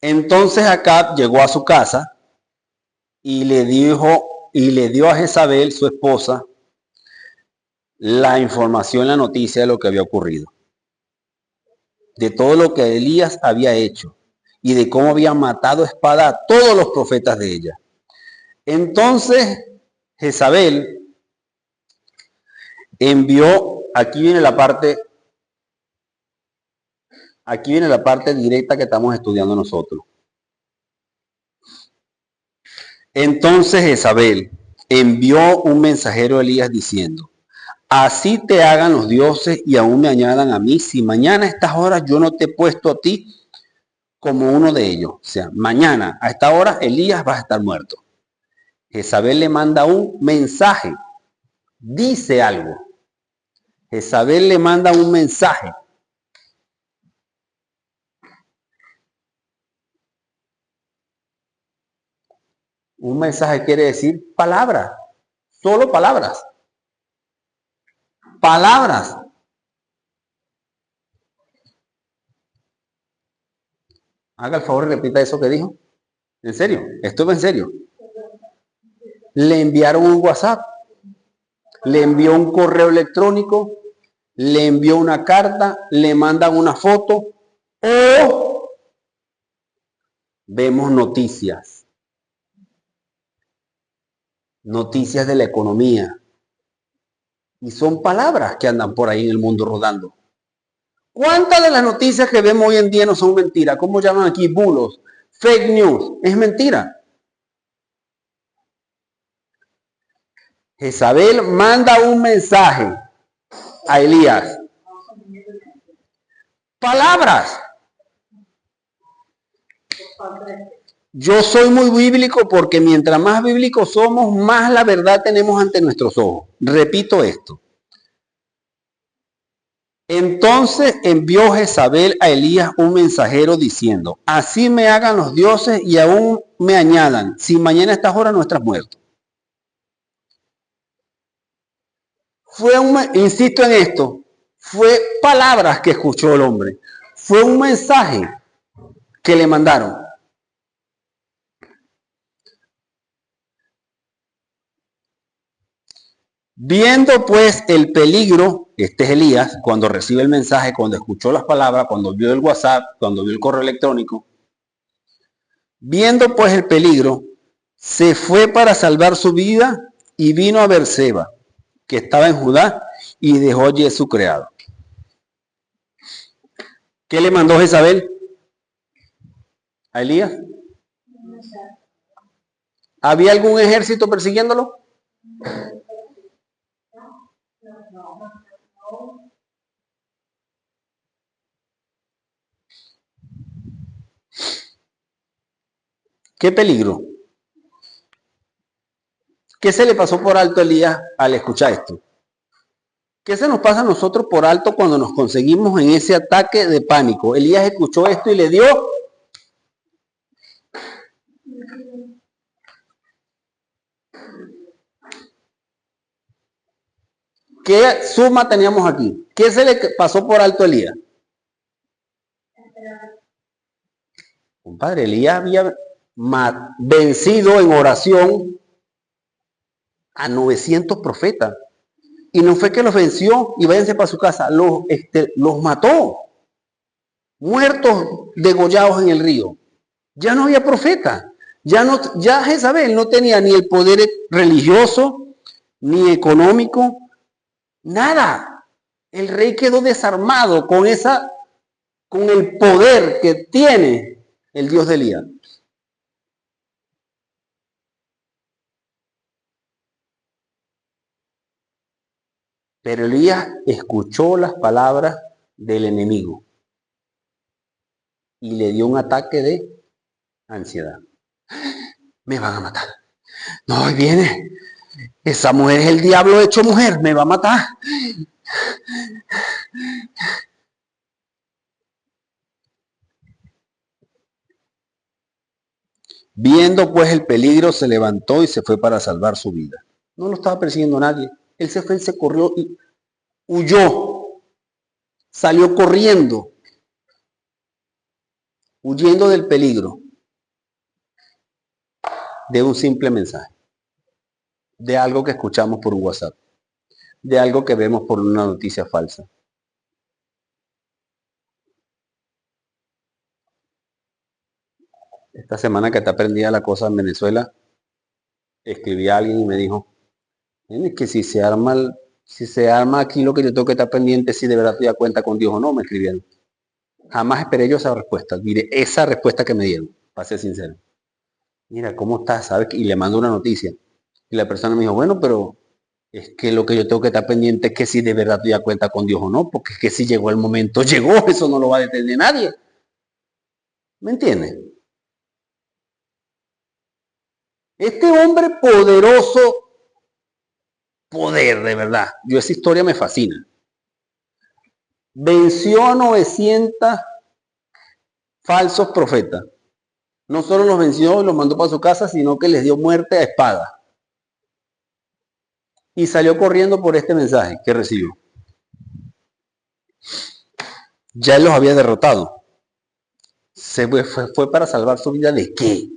Entonces Acab llegó a su casa y le dio a Jezabel, su esposa, la información, la noticia de lo que había ocurrido, de todo lo que Elías había hecho y de cómo había matado a espada a todos los profetas de ella. Entonces Jezabel envió, aquí viene la parte directa que estamos estudiando nosotros. Entonces Jezabel envió un mensajero a Elías diciendo: así te hagan los dioses y aún me añadan a mí, si mañana a estas horas yo no te he puesto a ti como uno de ellos. O sea, mañana a esta hora Elías vas a estar muerto. Jezabel le manda un mensaje, dice algo. Jezabel le manda un mensaje. Un mensaje quiere decir palabras, solo palabras. Palabras. Haga el favor y repita eso que dijo. ¿En serio? Esto es en serio. Le enviaron un WhatsApp, le envió un correo electrónico, le envió una carta, le mandan una foto o vemos noticias. Noticias de la economía. Y son palabras que andan por ahí en el mundo rodando. ¿Cuántas de las noticias que vemos hoy en día no son mentiras? ¿Cómo llaman aquí? Bulos, fake news. Es mentira. Jezabel manda un mensaje a Elías. Palabras. Yo soy muy bíblico porque mientras más bíblicos somos, más la verdad tenemos ante nuestros ojos. Repito esto. Entonces envió Jezabel a Elías un mensajero diciendo: así me hagan los dioses y aún me añadan, si mañana a estas horas no estás muerto. Insisto en esto, fue palabras que escuchó el hombre. Fue un mensaje que le mandaron. Viendo pues el peligro, este es Elías, cuando recibe el mensaje, cuando escuchó las palabras, cuando vio el WhatsApp, cuando vio el correo electrónico, viendo pues el peligro, se fue para salvar su vida y vino a Beerseba, que estaba en Judá, y dejó allí a su criado. ¿Qué le mandó Jezabel a Elías? ¿Había algún ejército persiguiéndolo? ¿Qué peligro? ¿Qué se le pasó por alto a Elías al escuchar esto? ¿Qué se nos pasa a nosotros por alto cuando nos conseguimos en ese ataque de pánico? Elías escuchó esto y le dio. ¿Qué suma teníamos aquí? ¿Qué se le pasó por alto a Elías? Compadre, Elías había vencido en oración a 900 profetas. Y no fue que los venció y váyanse para su casa, los mató. Muertos, degollados en el río. Ya no había profeta. Ya Jezabel no tenía ni el poder religioso, ni económico, nada. El rey quedó desarmado con el poder que tiene el Dios de Elías. Pero Elías escuchó las palabras del enemigo y le dio un ataque de ansiedad. Me van a matar. No, ahí viene. Esa mujer es el diablo hecho mujer. Me va a matar. Viendo pues el peligro, se levantó y se fue para salvar su vida. No lo estaba persiguiendo nadie. Él se fue, se corrió y huyó. Salió corriendo, huyendo del peligro, de un simple mensaje, de algo que escuchamos por un WhatsApp, de algo que vemos por una noticia falsa. Esta semana que está prendida la cosa en Venezuela, escribí a alguien y me dijo, es que si se arma aquí lo que yo tengo que estar pendiente, si de verdad te das cuenta con Dios o no, me escribieron. Jamás esperé yo esa respuesta. Mire, esa respuesta que me dieron, para ser sincero. Mira, ¿cómo estás? ¿Sabes? Y le mando una noticia. Y la persona me dijo, bueno, pero es que lo que yo tengo que estar pendiente es que si de verdad te das cuenta con Dios o no, porque es que si llegó el momento, llegó, eso no lo va a detener nadie. ¿Me entiendes? Este hombre poderoso, poder de verdad. Yo esa historia me fascina. Venció a 900 falsos profetas. No solo los venció y los mandó para su casa, sino que les dio muerte a espada. Y salió corriendo por este mensaje que recibió. Ya él los había derrotado. Fue para salvar su vida ¿de qué?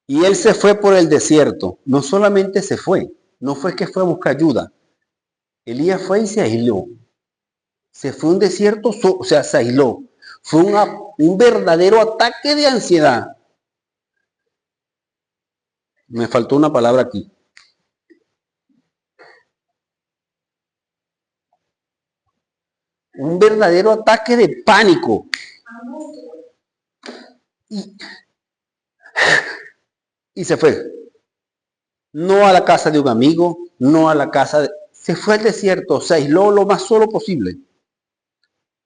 Y él se fue por el desierto. No solamente se fue, no fue que fue a buscar ayuda. Elías fue y se aisló. Se fue a un desierto, o sea, se aisló. Fue un verdadero ataque de ansiedad. Me faltó una palabra aquí. Un verdadero ataque de pánico. Y se fue. No a la casa de un amigo, no a la casa de... Se fue al desierto, se aisló lo más solo posible.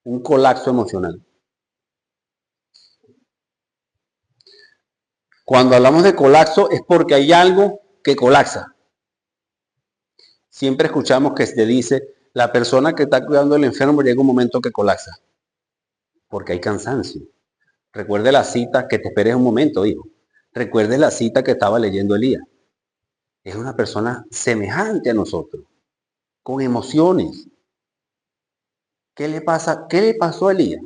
Un colapso emocional. Cuando hablamos de colapso es porque hay algo que colapsa. Siempre escuchamos que se dice, la persona que está cuidando al enfermo llega un momento que colapsa. Porque hay cansancio. Recuerde la cita, que te esperes un momento, hijo. Recuerde la cita que estaba leyendo Elías. Es una persona semejante a nosotros, con emociones. ¿Qué le pasa? ¿Qué le pasó a Elías?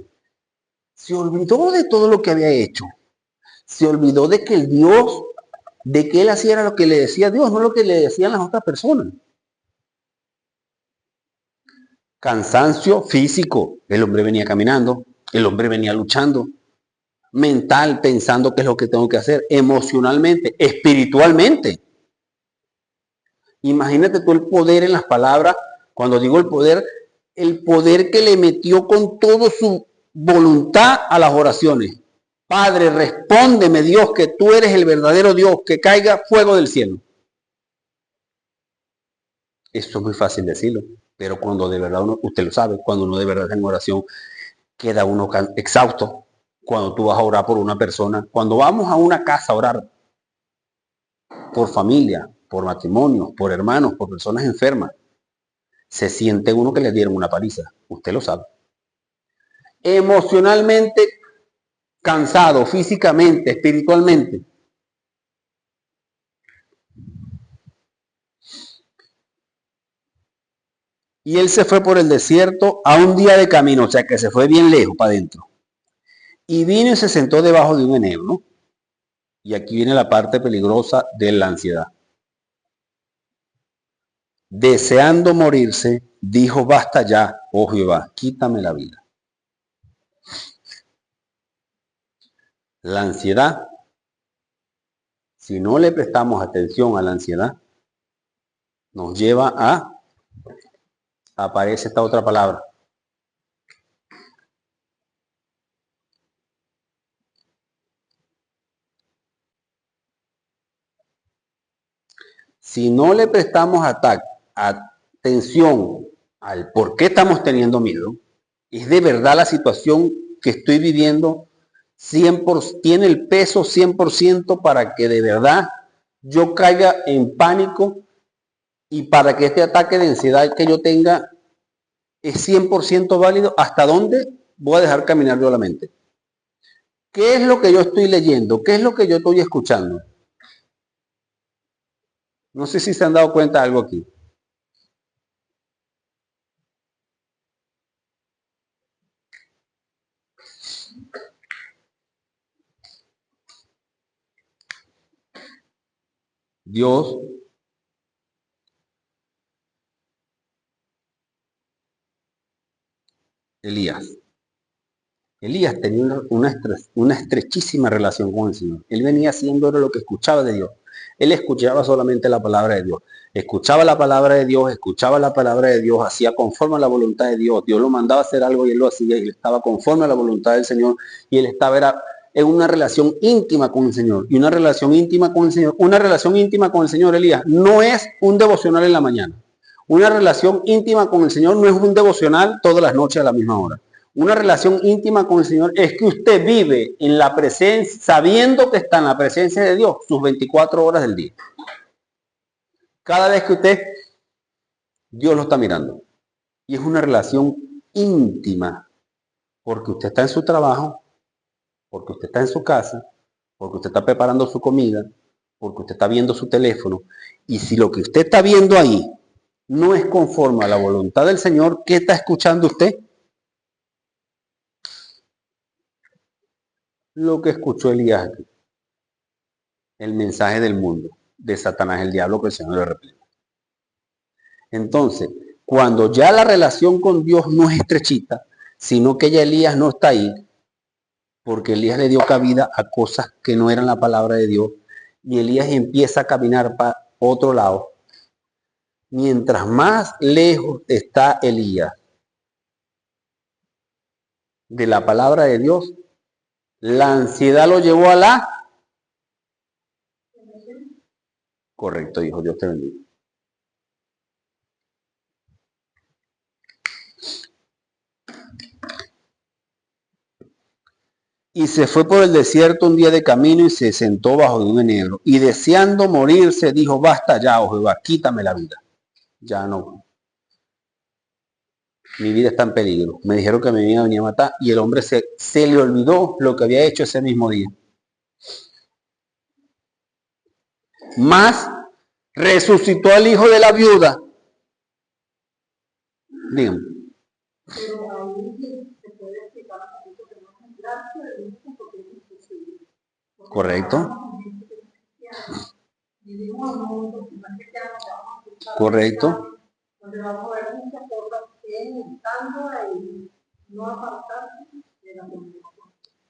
Se olvidó de todo lo que había hecho. Se olvidó de que el Dios, de que él hacía lo que le decía Dios, no lo que le decían las otras personas. Cansancio físico. El hombre venía caminando, el hombre venía luchando. Mental, pensando qué es lo que tengo que hacer. Emocionalmente, espiritualmente. Imagínate tú el poder en las palabras. Cuando digo el poder que le metió con toda su voluntad a las oraciones. Padre, respóndeme, Dios, que tú eres el verdadero Dios, que caiga fuego del cielo. Eso es muy fácil decirlo, pero cuando de verdad usted lo sabe, cuando uno de verdad está en oración, queda uno exhausto. Cuando tú vas a orar por una persona, cuando vamos a una casa a orar por familia, por matrimonio, por hermanos, por personas enfermas, se siente uno que le dieron una paliza. Usted lo sabe. Emocionalmente cansado, físicamente, espiritualmente. Y él se fue por el desierto a un día de camino, o sea que se fue bien lejos para adentro. Y vino y se sentó debajo de un enebro. Y aquí viene la parte peligrosa de la ansiedad. Deseando morirse, dijo, basta ya, oh Jehová, quítame la vida. La ansiedad Si no le prestamos atención a la ansiedad, nos lleva a, aparece esta otra palabra. Si no le prestamos atención al por qué estamos teniendo miedo, es de verdad la situación que estoy viviendo 100%, tiene el peso 100% para que de verdad yo caiga en pánico y para que este ataque de ansiedad que yo tenga es 100% válido. ¿Hasta dónde voy a dejar caminar yo la mente? ¿Qué es lo que yo estoy leyendo? ¿Qué es lo que yo estoy escuchando? No sé si se han dado cuenta de algo aquí. Dios Elías tenía una estrechísima relación con el Señor. Él venía haciendo lo que escuchaba de Dios. Él escuchaba solamente la palabra de Dios. Escuchaba la palabra de Dios, hacía conforme a la voluntad de Dios. Dios lo mandaba a hacer algo y él lo hacía. Y él estaba conforme a la voluntad del Señor. Y él estaba en una relación íntima con el Señor. Y una relación íntima con el Señor, Elías, no es un devocional en la mañana. Una relación íntima con el Señor no es un devocional todas las noches a la misma hora. Una relación íntima con el Señor es que usted vive en la presencia, sabiendo que está en la presencia de Dios sus 24 horas del día. Cada vez que Dios lo está mirando. Y es una relación íntima, porque usted está en su trabajo, porque usted está en su casa, porque usted está preparando su comida, porque usted está viendo su teléfono. Y si lo que usted está viendo ahí no es conforme a la voluntad del Señor, ¿qué está escuchando usted? Lo que escuchó Elías aquí. El mensaje del mundo, de Satanás, el diablo, que el Señor le reprenda. Entonces, cuando ya la relación con Dios no es estrechita, sino que ya Elías no está ahí, porque Elías le dio cabida a cosas que no eran la palabra de Dios, y Elías empieza a caminar para otro lado. Mientras más lejos está Elías de la palabra de Dios, la ansiedad lo llevó a la... Correcto, hijo, Dios te bendiga. Y se fue por el desierto un día de camino y se sentó bajo de un enebro. Y deseando morirse, dijo, basta ya, oh Jehová, quítame la vida. Ya no. Mi vida está en peligro. Me dijeron que me iban a venir a matar y el hombre se le olvidó lo que había hecho ese mismo día. Más resucitó al hijo de la viuda. Dígame. Correcto. Correcto.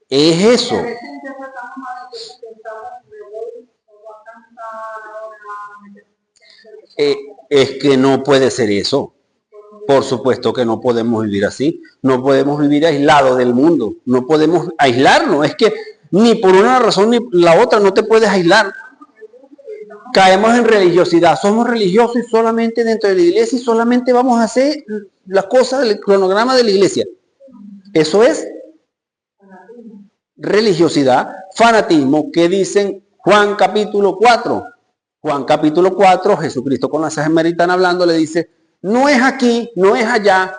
Es eso. Es que no puede ser eso. Por supuesto que no podemos vivir así. No podemos vivir aislados del mundo. No podemos aislarnos. Es que ni por una razón ni la otra no te puedes aislar. Caemos en religiosidad. Somos religiosos y solamente dentro de la iglesia y solamente vamos a hacer las cosas del cronograma de la iglesia. Eso es religiosidad, fanatismo, que dicen Juan capítulo 4. Juan capítulo 4, Jesucristo con la samaritana hablando le dice, no es aquí, no es allá,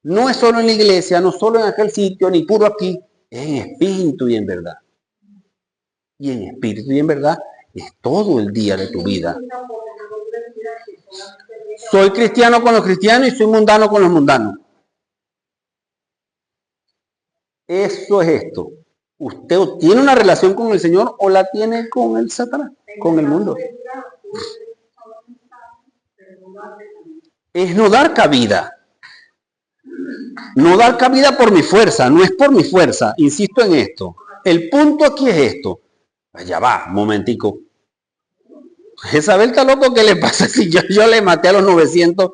no es solo en la iglesia, no solo en aquel sitio, ni puro aquí, es en espíritu y en verdad. Y en espíritu y en verdad es todo el día de tu vida. Soy cristiano con los cristianos y soy mundano con los mundanos. Eso es esto. ¿Usted tiene una relación con el Señor o la tiene con el Satanás, con el mundo? Es no dar cabida. No dar cabida por mi fuerza, no es por mi fuerza. Insisto en esto. El punto aquí es esto. Ya va, un momentico. Jezabel está loco, ¿qué le pasa si yo le maté a los 900?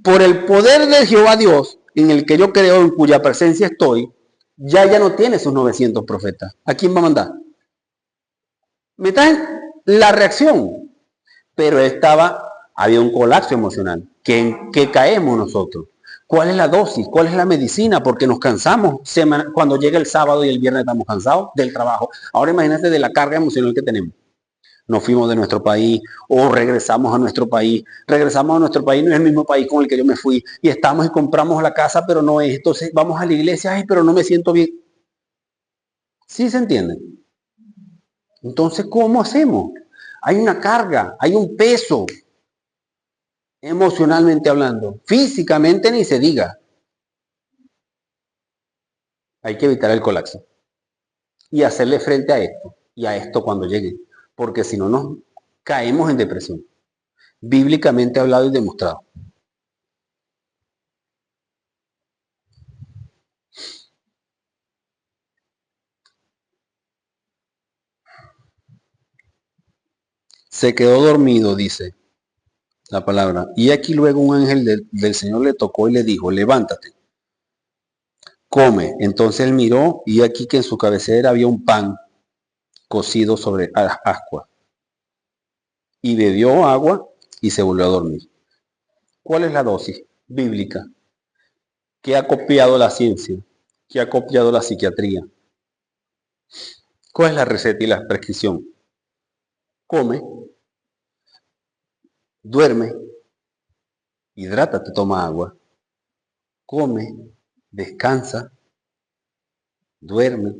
Por el poder de Jehová Dios, en el que yo creo, en cuya presencia estoy, ya no tiene sus 900 profetas. ¿A quién va a mandar? Me traen la reacción. Pero había un colapso emocional. ¿En qué caemos nosotros? ¿Cuál es la dosis? ¿Cuál es la medicina? Porque nos cansamos. Cuando llega el sábado y el viernes estamos cansados del trabajo. Ahora imagínate de la carga emocional que tenemos. Nos fuimos de nuestro país o regresamos a nuestro país. Regresamos a nuestro país, no es el mismo país con el que yo me fui. Y estamos y compramos la casa, pero no es. Entonces vamos a la iglesia, ay, pero no me siento bien. ¿Sí se entiende? Entonces, ¿cómo hacemos? Hay una carga, hay un peso, emocionalmente hablando. Físicamente ni se diga. Hay que evitar el colapso. Y hacerle frente a esto. Y a esto cuando llegue. Porque si no, nos caemos en depresión. Bíblicamente hablado y demostrado. Se quedó dormido, dice la palabra. Y aquí luego un ángel del Señor le tocó y le dijo, levántate, come. Entonces él miró y aquí que en su cabecera había un pan cocido sobre ascuas. Y bebió agua y se volvió a dormir. ¿Cuál es la dosis bíblica que ha copiado la ciencia, que ha copiado la psiquiatría? ¿Cuál es la receta y la prescripción? Come, duerme, hidrátate, toma agua, come, descansa, duerme.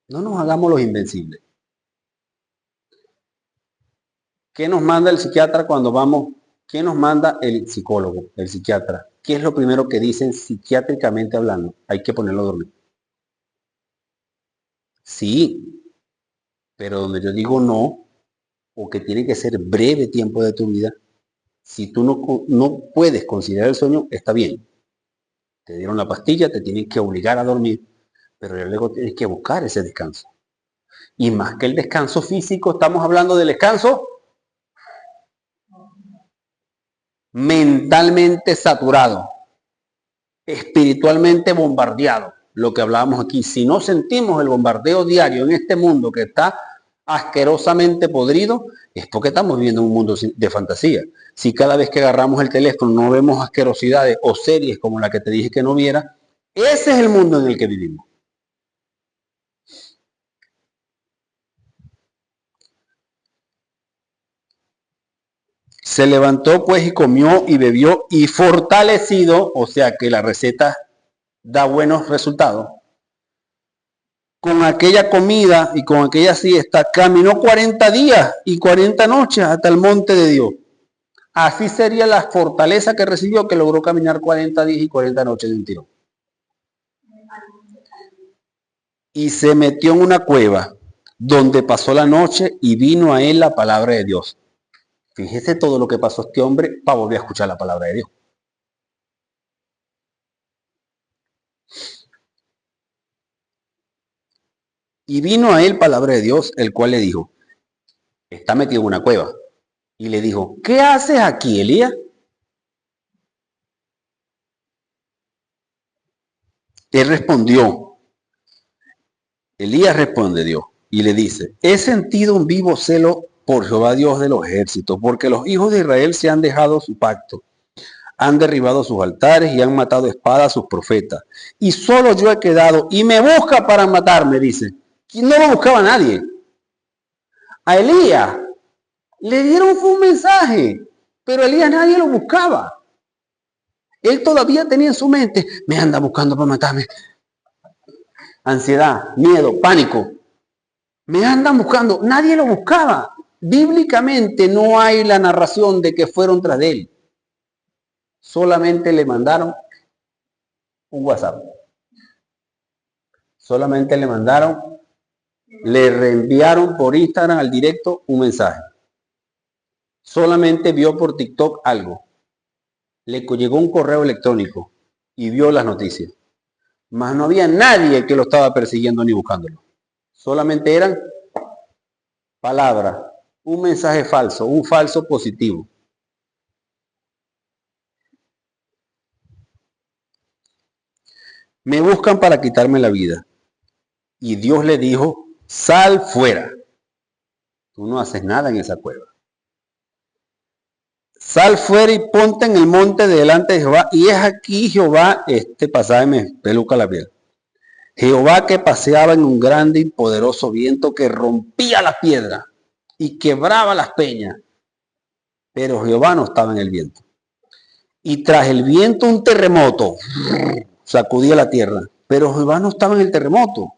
No nos hagamos los invencibles. ¿Qué nos manda el psiquiatra cuando vamos? ¿Qué nos manda el psicólogo, el psiquiatra? ¿Qué es lo primero que dicen psiquiátricamente hablando? Hay que ponerlo a dormir. Sí, pero donde yo digo no, o que tiene que ser breve tiempo de tu vida, si tú no puedes considerar el sueño, está bien. Te dieron la pastilla, te tienen que obligar a dormir, pero luego tienes que buscar ese descanso. Y más que el descanso físico, estamos hablando del descanso mentalmente saturado, espiritualmente bombardeado. Lo que hablábamos aquí, si no sentimos el bombardeo diario en este mundo que está asquerosamente podrido, es porque estamos viviendo un mundo de fantasía. Si cada vez que agarramos el teléfono no vemos asquerosidades o series como la que te dije que no viera, ese es el mundo en el que vivimos. Se levantó pues y comió y bebió y fortalecido, o sea que la receta da buenos resultados. Con aquella comida y con aquella siesta caminó 40 días y 40 noches hasta el monte de Dios. Así sería la fortaleza que recibió, que logró caminar 40 días y 40 noches de un tirón. Y se metió en una cueva donde pasó la noche y vino a él la palabra de Dios. Fíjese todo lo que pasó este hombre para volver a escuchar la palabra de Dios. Y vino a él palabra de Dios, el cual le dijo, está metido en una cueva. Y le dijo, ¿qué haces aquí, Elías? Él respondió, Elías responde Dios y le dice, he sentido un vivo celo por Jehová Dios de los ejércitos, porque los hijos de Israel se han dejado su pacto, han derribado sus altares y han matado espada a sus profetas. Y solo yo he quedado y me busca para matarme, dice. Y no lo buscaba nadie. A Elías le dieron un mensaje, pero a Elías nadie lo buscaba. Él todavía tenía en su mente, me anda buscando para matarme. Ansiedad, miedo, pánico. Me andan buscando, nadie lo buscaba. Bíblicamente no hay la narración de que fueron tras de él. Solamente le mandaron un WhatsApp. Solamente le mandaron, le reenviaron por Instagram al directo un mensaje. Solamente vio por TikTok algo. Le llegó un correo electrónico y vio las noticias. Mas no había nadie que lo estaba persiguiendo ni buscándolo. Solamente eran palabra, un mensaje falso, un falso positivo. Me buscan para quitarme la vida. Y Dios le dijo, sal fuera. Tú no haces nada en esa cueva. Sal fuera y ponte en el monte delante de Jehová. Y es aquí Jehová, este pasaje me peluca la piel. Jehová que paseaba en un grande y poderoso viento que rompía la piedra y quebraba las peñas. Pero Jehová no estaba en el viento. Y tras el viento un terremoto sacudía la tierra. Pero Jehová no estaba en el terremoto.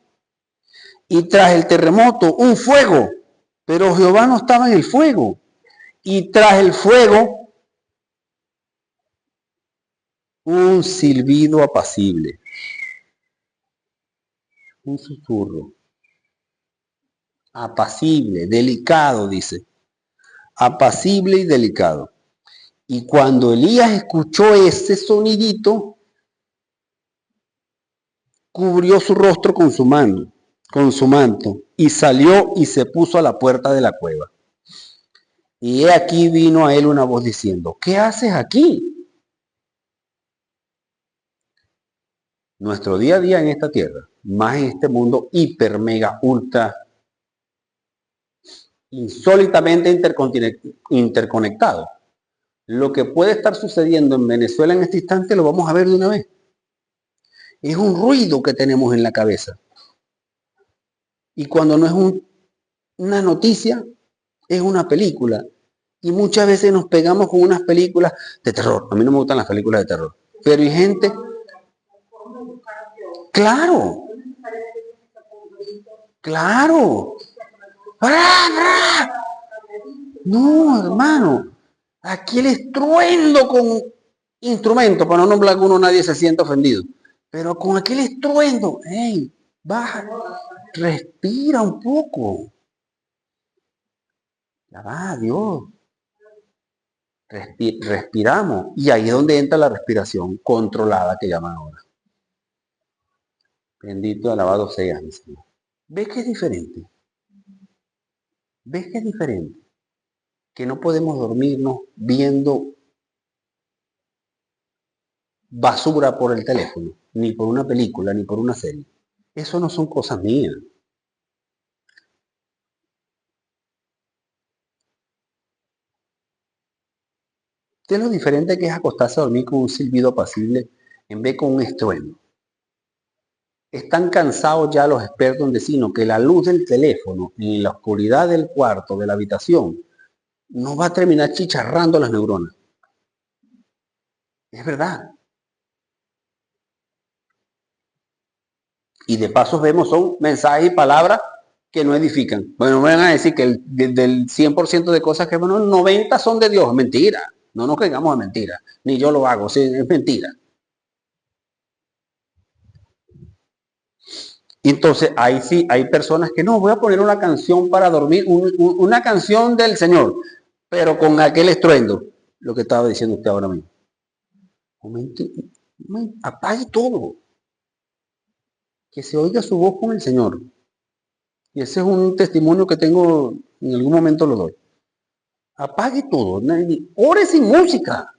Y tras el terremoto un fuego. Pero Jehová no estaba en el fuego. Y tras el fuego un silbido apacible. Un susurro. Apacible, delicado, dice. Apacible y delicado. Y cuando Elías escuchó ese sonidito, cubrió su rostro con su manto, y salió y se puso a la puerta de la cueva. Y he aquí vino a él una voz diciendo, ¿qué haces aquí? Nuestro día a día en esta tierra, más en este mundo hiper, mega, ultra, insólitamente interconectado. Lo que puede estar sucediendo en Venezuela en este instante lo vamos a ver de una vez. Es un ruido que tenemos en la cabeza. Y cuando no es una noticia, es una película. Y muchas veces nos pegamos con unas películas de terror. A mí no me gustan las películas de terror. Pero hay gente... Claro. Claro. No, hermano. Aquí el estruendo con instrumento, para no nombrar alguno, nadie se sienta ofendido. Pero con aquel estruendo, hey, baja, respira un poco. Ya va, Dios. Respiramos. Y ahí es donde entra la respiración controlada que llaman ahora. Bendito, alabado sea mi Señor. ¿Ves que es diferente? ¿Ves que es diferente? Que no podemos dormirnos viendo basura por el teléfono, ni por una película, ni por una serie. Eso no son cosas mías. ¿Qué es lo diferente que es acostarse a dormir con un silbido apacible en vez con un estruendo? Están cansados ya los expertos en decir que la luz del teléfono en la oscuridad del cuarto, de la habitación, no va a terminar chicharrando las neuronas. Es verdad. Y de paso vemos son mensajes y palabras que no edifican. Bueno, me van a decir que del 100% de cosas que bueno, 90 son de Dios. Mentira. No nos creigamos a mentira. Ni yo lo hago. Sí, es mentira. Entonces, ahí sí, hay personas que no, voy a poner una canción para dormir, una canción del Señor, pero con aquel estruendo, lo que estaba diciendo usted ahora mismo. Apague todo, que se oiga su voz con el Señor. Y ese es un testimonio que tengo, en algún momento lo doy. Apague todo, ore sin música.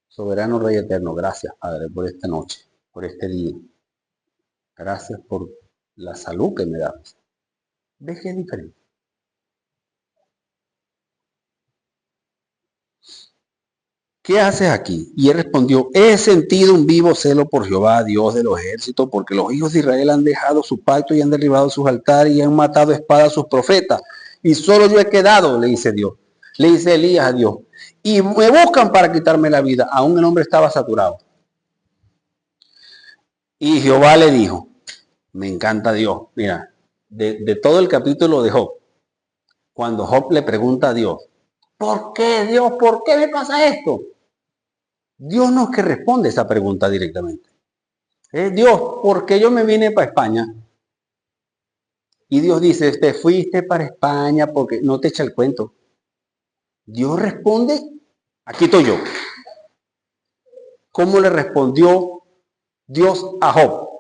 Soberano Rey Eterno, gracias, Padre, por esta noche, por este día. Gracias por la salud que me das. ¿Ves que es diferente? ¿Qué haces aquí? Y él respondió, he sentido un vivo celo por Jehová, Dios de los ejércitos, porque los hijos de Israel han dejado su pacto y han derribado sus altares y han matado a espada a sus profetas. Y solo yo he quedado, le dice Dios. Le dice Elías a Dios. Y me buscan para quitarme la vida. Aún el hombre estaba saturado. Y Jehová le dijo, me encanta Dios. Mira, de todo el capítulo de Job, cuando Job le pregunta a Dios, ¿por qué Dios? ¿Por qué me pasa esto? Dios no es que responde esa pregunta directamente. Dios, ¿por qué yo me vine para España? Y Dios dice, te fuiste para España porque no te echa el cuento. Dios responde, aquí estoy yo. ¿Cómo le respondió Dios a Job?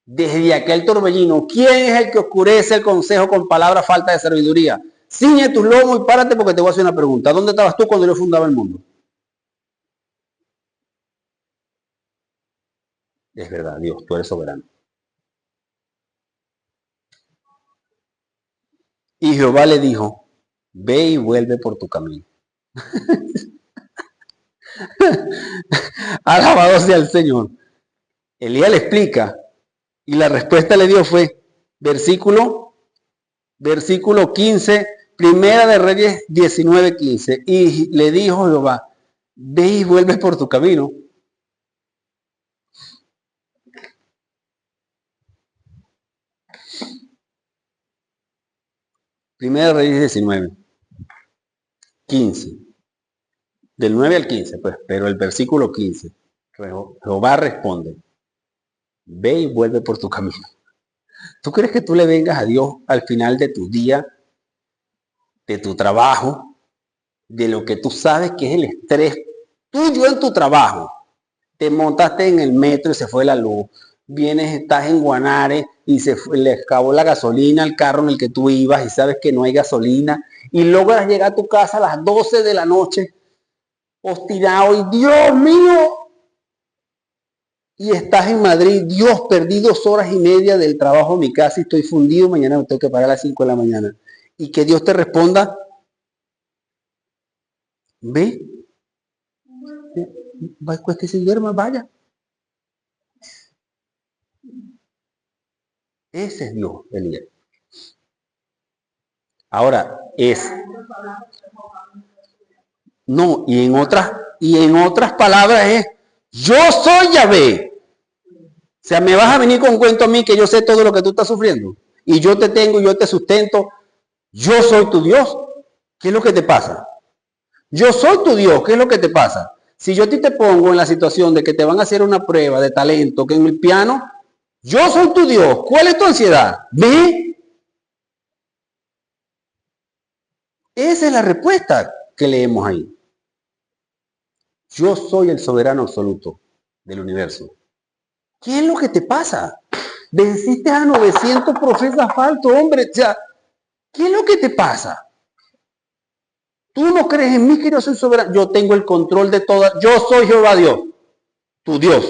desde aquel torbellino. ¿Quién es el que oscurece el consejo con palabras falta de sabiduría? Ciñe tus lomos y párate porque te voy a hacer una pregunta. ¿Dónde estabas tú cuando yo fundaba el mundo? Es verdad, Dios, tú eres soberano. Y Jehová le dijo, ve y vuelve por tu camino. Alabado sea el Señor. Elías le explica y la respuesta le dio fue versículo 15, Primera de Reyes 19:15. Y le dijo Jehová, ve y vuelve por tu camino. Primera de Reyes 19:15. Del 9 al 15, pues, pero el versículo 15. Jehová responde, ve y vuelve por tu camino. ¿Tú crees que tú le vengas a Dios al final de tu día, de tu trabajo, de lo que tú sabes que es el estrés tuyo en tu trabajo? Te montaste en el metro y se fue la luz. Vienes, estás en Guanare y le acabó la gasolina al carro en el que tú ibas y sabes que no hay gasolina. Y logras llegar a tu casa a las 12 de la noche, obstinado y Dios mío. Y estás en Madrid, Dios, perdí 2 horas y media del trabajo en mi casa y estoy fundido. Mañana me tengo que parar a las 5 de la mañana. Y que Dios te responda, ve, pues que se duerma, vaya. Ese es Dios, Elías. Ahora, no, y en otras palabras es, yo soy Yahvé. O sea, me vas a venir con un cuento a mí que yo sé todo lo que tú estás sufriendo. Y yo te tengo, yo te sustento. Yo soy tu Dios. ¿Qué es lo que te pasa? Yo soy tu Dios. ¿Qué es lo que te pasa? Si yo a ti te pongo en la situación de que te van a hacer una prueba de talento, que en el piano, yo soy tu Dios. ¿Cuál es tu ansiedad? Ve. Esa es la respuesta que leemos ahí. Yo soy el soberano absoluto del universo. ¿Qué es lo que te pasa? Venciste a 900 profetas falsos, hombre. O sea, ¿qué es lo que te pasa? Tú no crees en mí que yo soy soberano. Yo tengo el control de todas. Yo soy Jehová Dios, tu Dios.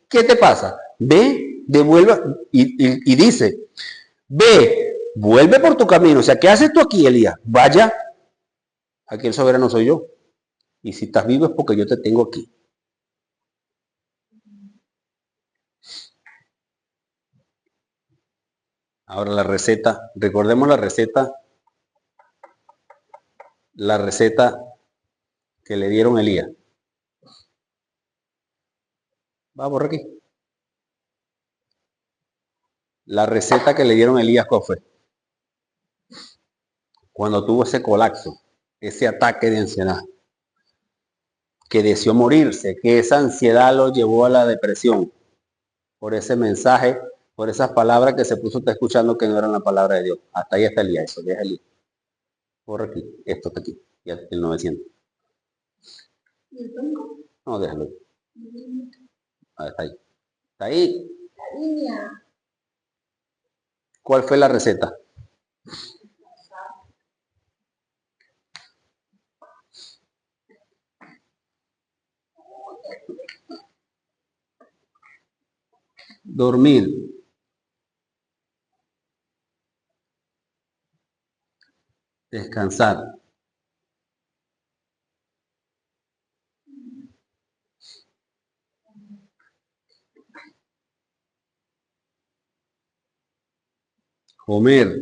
¿Qué te pasa? Ve, devuelve. Y dice, ve, vuelve por tu camino. O sea, ¿qué haces tú aquí, Elías? Vaya. Aquí el soberano soy yo. Y si estás vivo es porque yo te tengo aquí. Ahora la receta. Recordemos la receta que le dieron a Elías. Va por aquí. La receta que le dieron a Elías, ¿cuál fue? Cuando tuvo ese colapso, ese ataque de ansiedad, que deseó morirse, que esa ansiedad lo llevó a la depresión, por ese mensaje, por esas palabras que se puso usted escuchando que no eran la palabra de Dios. Hasta ahí está Elías, eso ya es Elías. Por aquí, esto está aquí, ya el 900. No, déjalo. Ah, está ahí. Está ahí. ¿Cuál fue la receta? Dormir. Descansar. Comer.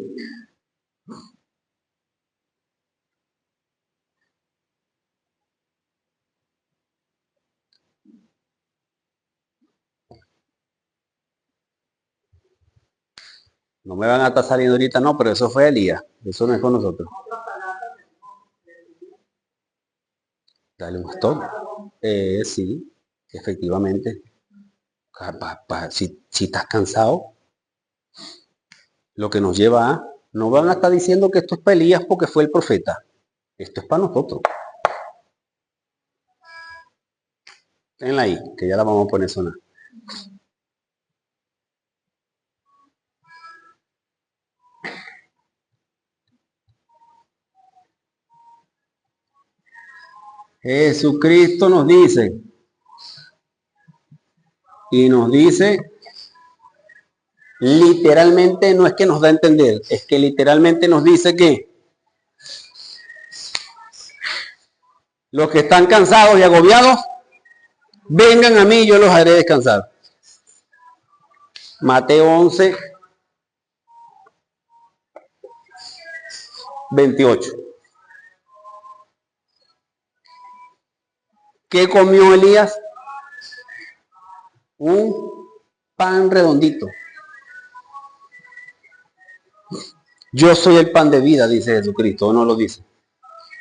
No me van a estar saliendo ahorita, no, pero eso fue Elías. Eso no es con nosotros. Dale un bastón. Sí, efectivamente. Si estás cansado, lo que nos lleva a, no van a estar diciendo que esto es para Elías porque fue el profeta. Esto es para nosotros. Tenla ahí, que ya la vamos a poner a sonar. Jesucristo nos dice, y nos dice, literalmente no es que nos da a entender, es que literalmente nos dice que los que están cansados y agobiados, vengan a mí y yo los haré descansar. Mateo 11, 28. ¿Qué comió Elías? Un pan redondito. Yo soy el pan de vida, dice Jesucristo, ¿o no lo dice?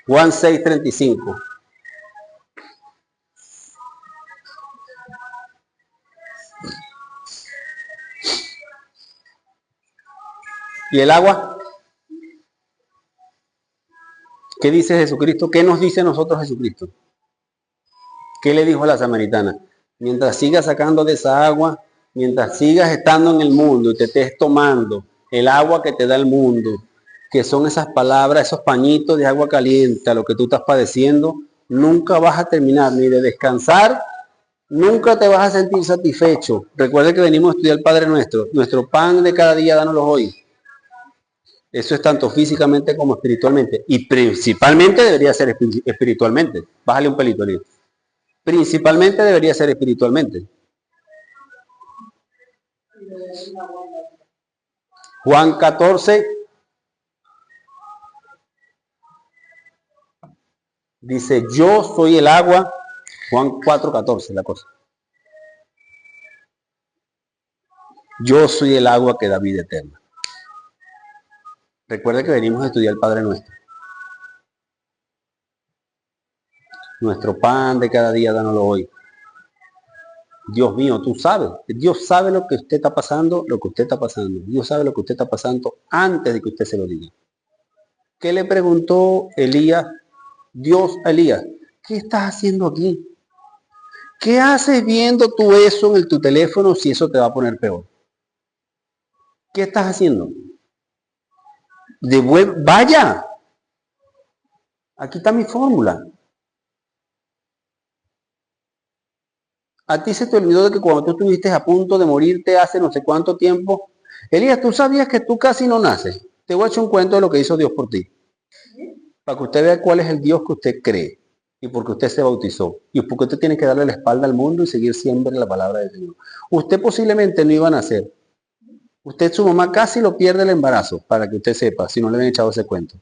Juan 6:35. ¿Y el agua? ¿Qué dice Jesucristo? ¿Qué nos dice nosotros Jesucristo? ¿Qué le dijo a la samaritana? Mientras sigas sacando de esa agua, mientras sigas estando en el mundo y te estés tomando el agua que te da el mundo, que son esas palabras, esos pañitos de agua caliente, a lo que tú estás padeciendo, nunca vas a terminar ni de descansar, nunca te vas a sentir satisfecho. Recuerda que venimos a estudiar el Padre Nuestro. Nuestro pan de cada día, dánoslo hoy. Eso es tanto físicamente como espiritualmente. Y principalmente debería ser espiritualmente. Bájale un pelito, Elías. Principalmente debería ser espiritualmente. Juan 14 dice, yo soy el agua. Juan 4:14 la cosa. Yo soy el agua que da vida eterna. Recuerde que venimos a estudiar el Padre Nuestro. Nuestro pan de cada día, dánoslo hoy. Dios mío, tú sabes. Dios sabe lo que usted está pasando, lo que usted está pasando. Dios sabe lo que usted está pasando antes de que usted se lo diga. ¿Qué le preguntó Elías? Dios a Elías, ¿qué estás haciendo aquí? ¿Qué haces viendo tú eso en tu teléfono si eso te va a poner peor? ¿Qué estás haciendo? Vaya. Aquí está mi fórmula. A ti se te olvidó de que cuando tú estuviste a punto de morirte hace no sé cuánto tiempo, Elías, ¿tú sabías que tú casi no naces? Te voy a echar un cuento de lo que hizo Dios por ti. Para que usted vea cuál es el Dios que usted cree y porque usted se bautizó y porque usted tiene que darle la espalda al mundo y seguir siempre la palabra del Señor. Usted posiblemente no iba a nacer. Usted, su mamá casi lo pierde el embarazo, para que usted sepa, si no le habían echado ese cuento.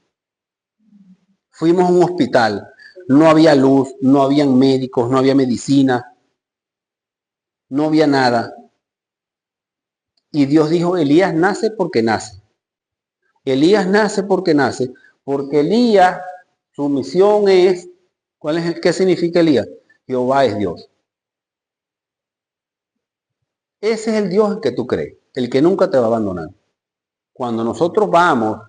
Fuimos a un hospital, no había luz, no habían médicos, no había medicina, no había nada. Y Dios dijo, Elías nace porque nace. Elías nace porque nace, porque Elías, su misión es, ¿qué significa Elías? Jehová es Dios. Ese es el Dios en que tú crees, el que nunca te va a abandonar. Cuando nosotros vamos,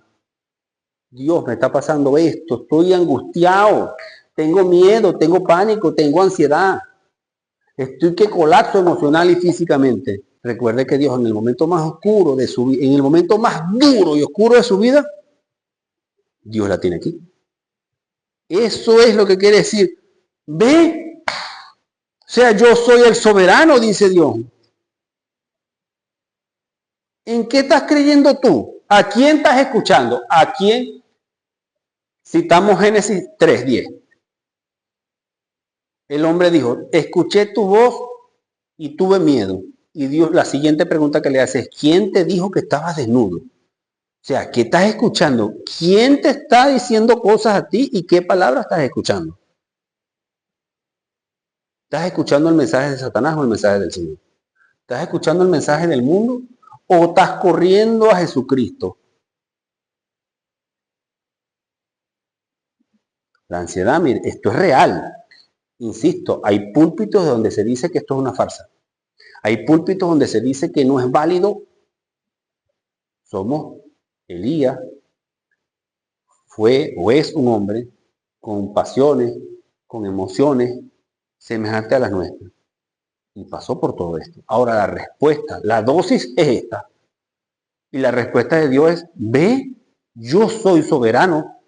Dios, me está pasando esto, estoy angustiado, tengo miedo, tengo pánico, tengo ansiedad, estoy que colapso emocional y físicamente. Recuerde que Dios en el momento más oscuro de su vida, en el momento más duro y oscuro de su vida, Dios la tiene aquí. Eso es lo que quiere decir. Ve, o sea, yo soy el soberano, dice Dios. ¿En qué estás creyendo tú? ¿A quién estás escuchando? ¿A quién? Citamos Génesis 3:10. El hombre dijo, escuché tu voz y tuve miedo. Y Dios, la siguiente pregunta que le hace es, ¿quién te dijo que estabas desnudo? O sea, ¿qué estás escuchando? ¿Quién te está diciendo cosas a ti y qué palabras estás escuchando? ¿Estás escuchando el mensaje de Satanás o el mensaje del Señor? ¿Estás escuchando el mensaje del mundo o estás corriendo a Jesucristo? La ansiedad, mire, esto es real. Insisto, hay púlpitos donde se dice que esto es una farsa. Hay púlpitos donde se dice que no es válido. Somos Elías, fue o es un hombre con pasiones, con emociones semejantes a las nuestras. Y pasó por todo esto. Ahora la respuesta, la dosis es esta. Y la respuesta de Dios es, ve, yo soy soberano,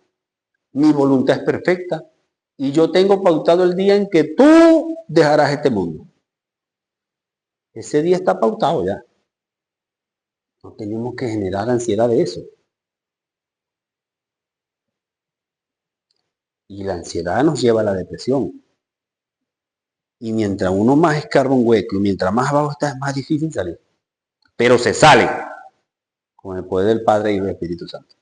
mi voluntad es perfecta Y yo tengo pautado el día en que tú dejarás este mundo. Ese día está pautado ya. No tenemos que generar ansiedad de eso. Y la ansiedad nos lleva a la depresión. Y mientras uno más escarba un hueco y mientras más abajo está, es más difícil salir. Pero se sale con el poder del Padre y del Espíritu Santo.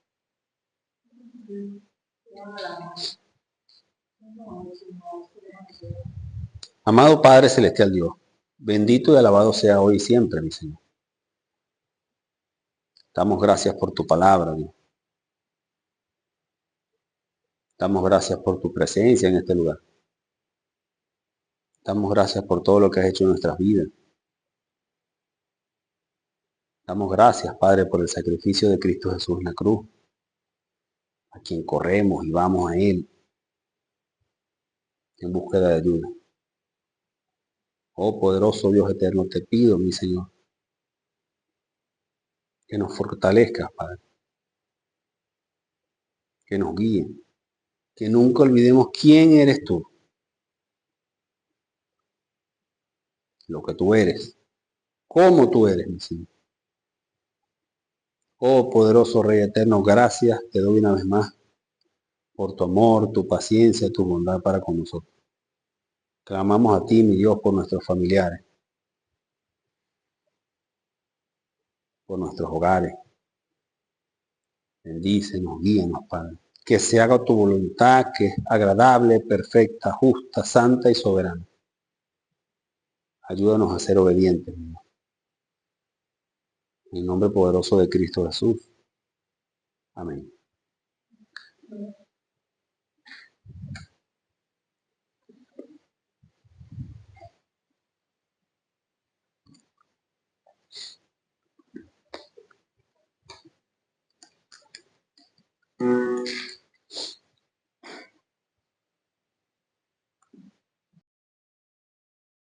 Amado Padre Celestial Dios, bendito y alabado sea hoy y siempre, mi Señor. Damos gracias por tu palabra, Dios. Damos gracias por tu presencia en este lugar. Damos gracias por todo lo que has hecho en nuestras vidas. Damos gracias, Padre, por el sacrificio de Cristo Jesús en la cruz, a quien corremos y vamos a Él en búsqueda de ayuda. Oh poderoso Dios eterno, te pido, mi Señor, que nos fortalezcas, Padre, que nos guíe, que nunca olvidemos quién eres tú, lo que tú eres, cómo tú eres, mi Señor. Oh poderoso Rey eterno, gracias te doy una vez más por tu amor, tu paciencia, tu bondad para con nosotros. Clamamos a ti, mi Dios, por nuestros familiares, por nuestros hogares. Bendícenos, guíanos, Padre. Que se haga tu voluntad, que es agradable, perfecta, justa, santa y soberana. Ayúdanos a ser obedientes, mi Dios. En el nombre poderoso de Cristo Jesús. Amén.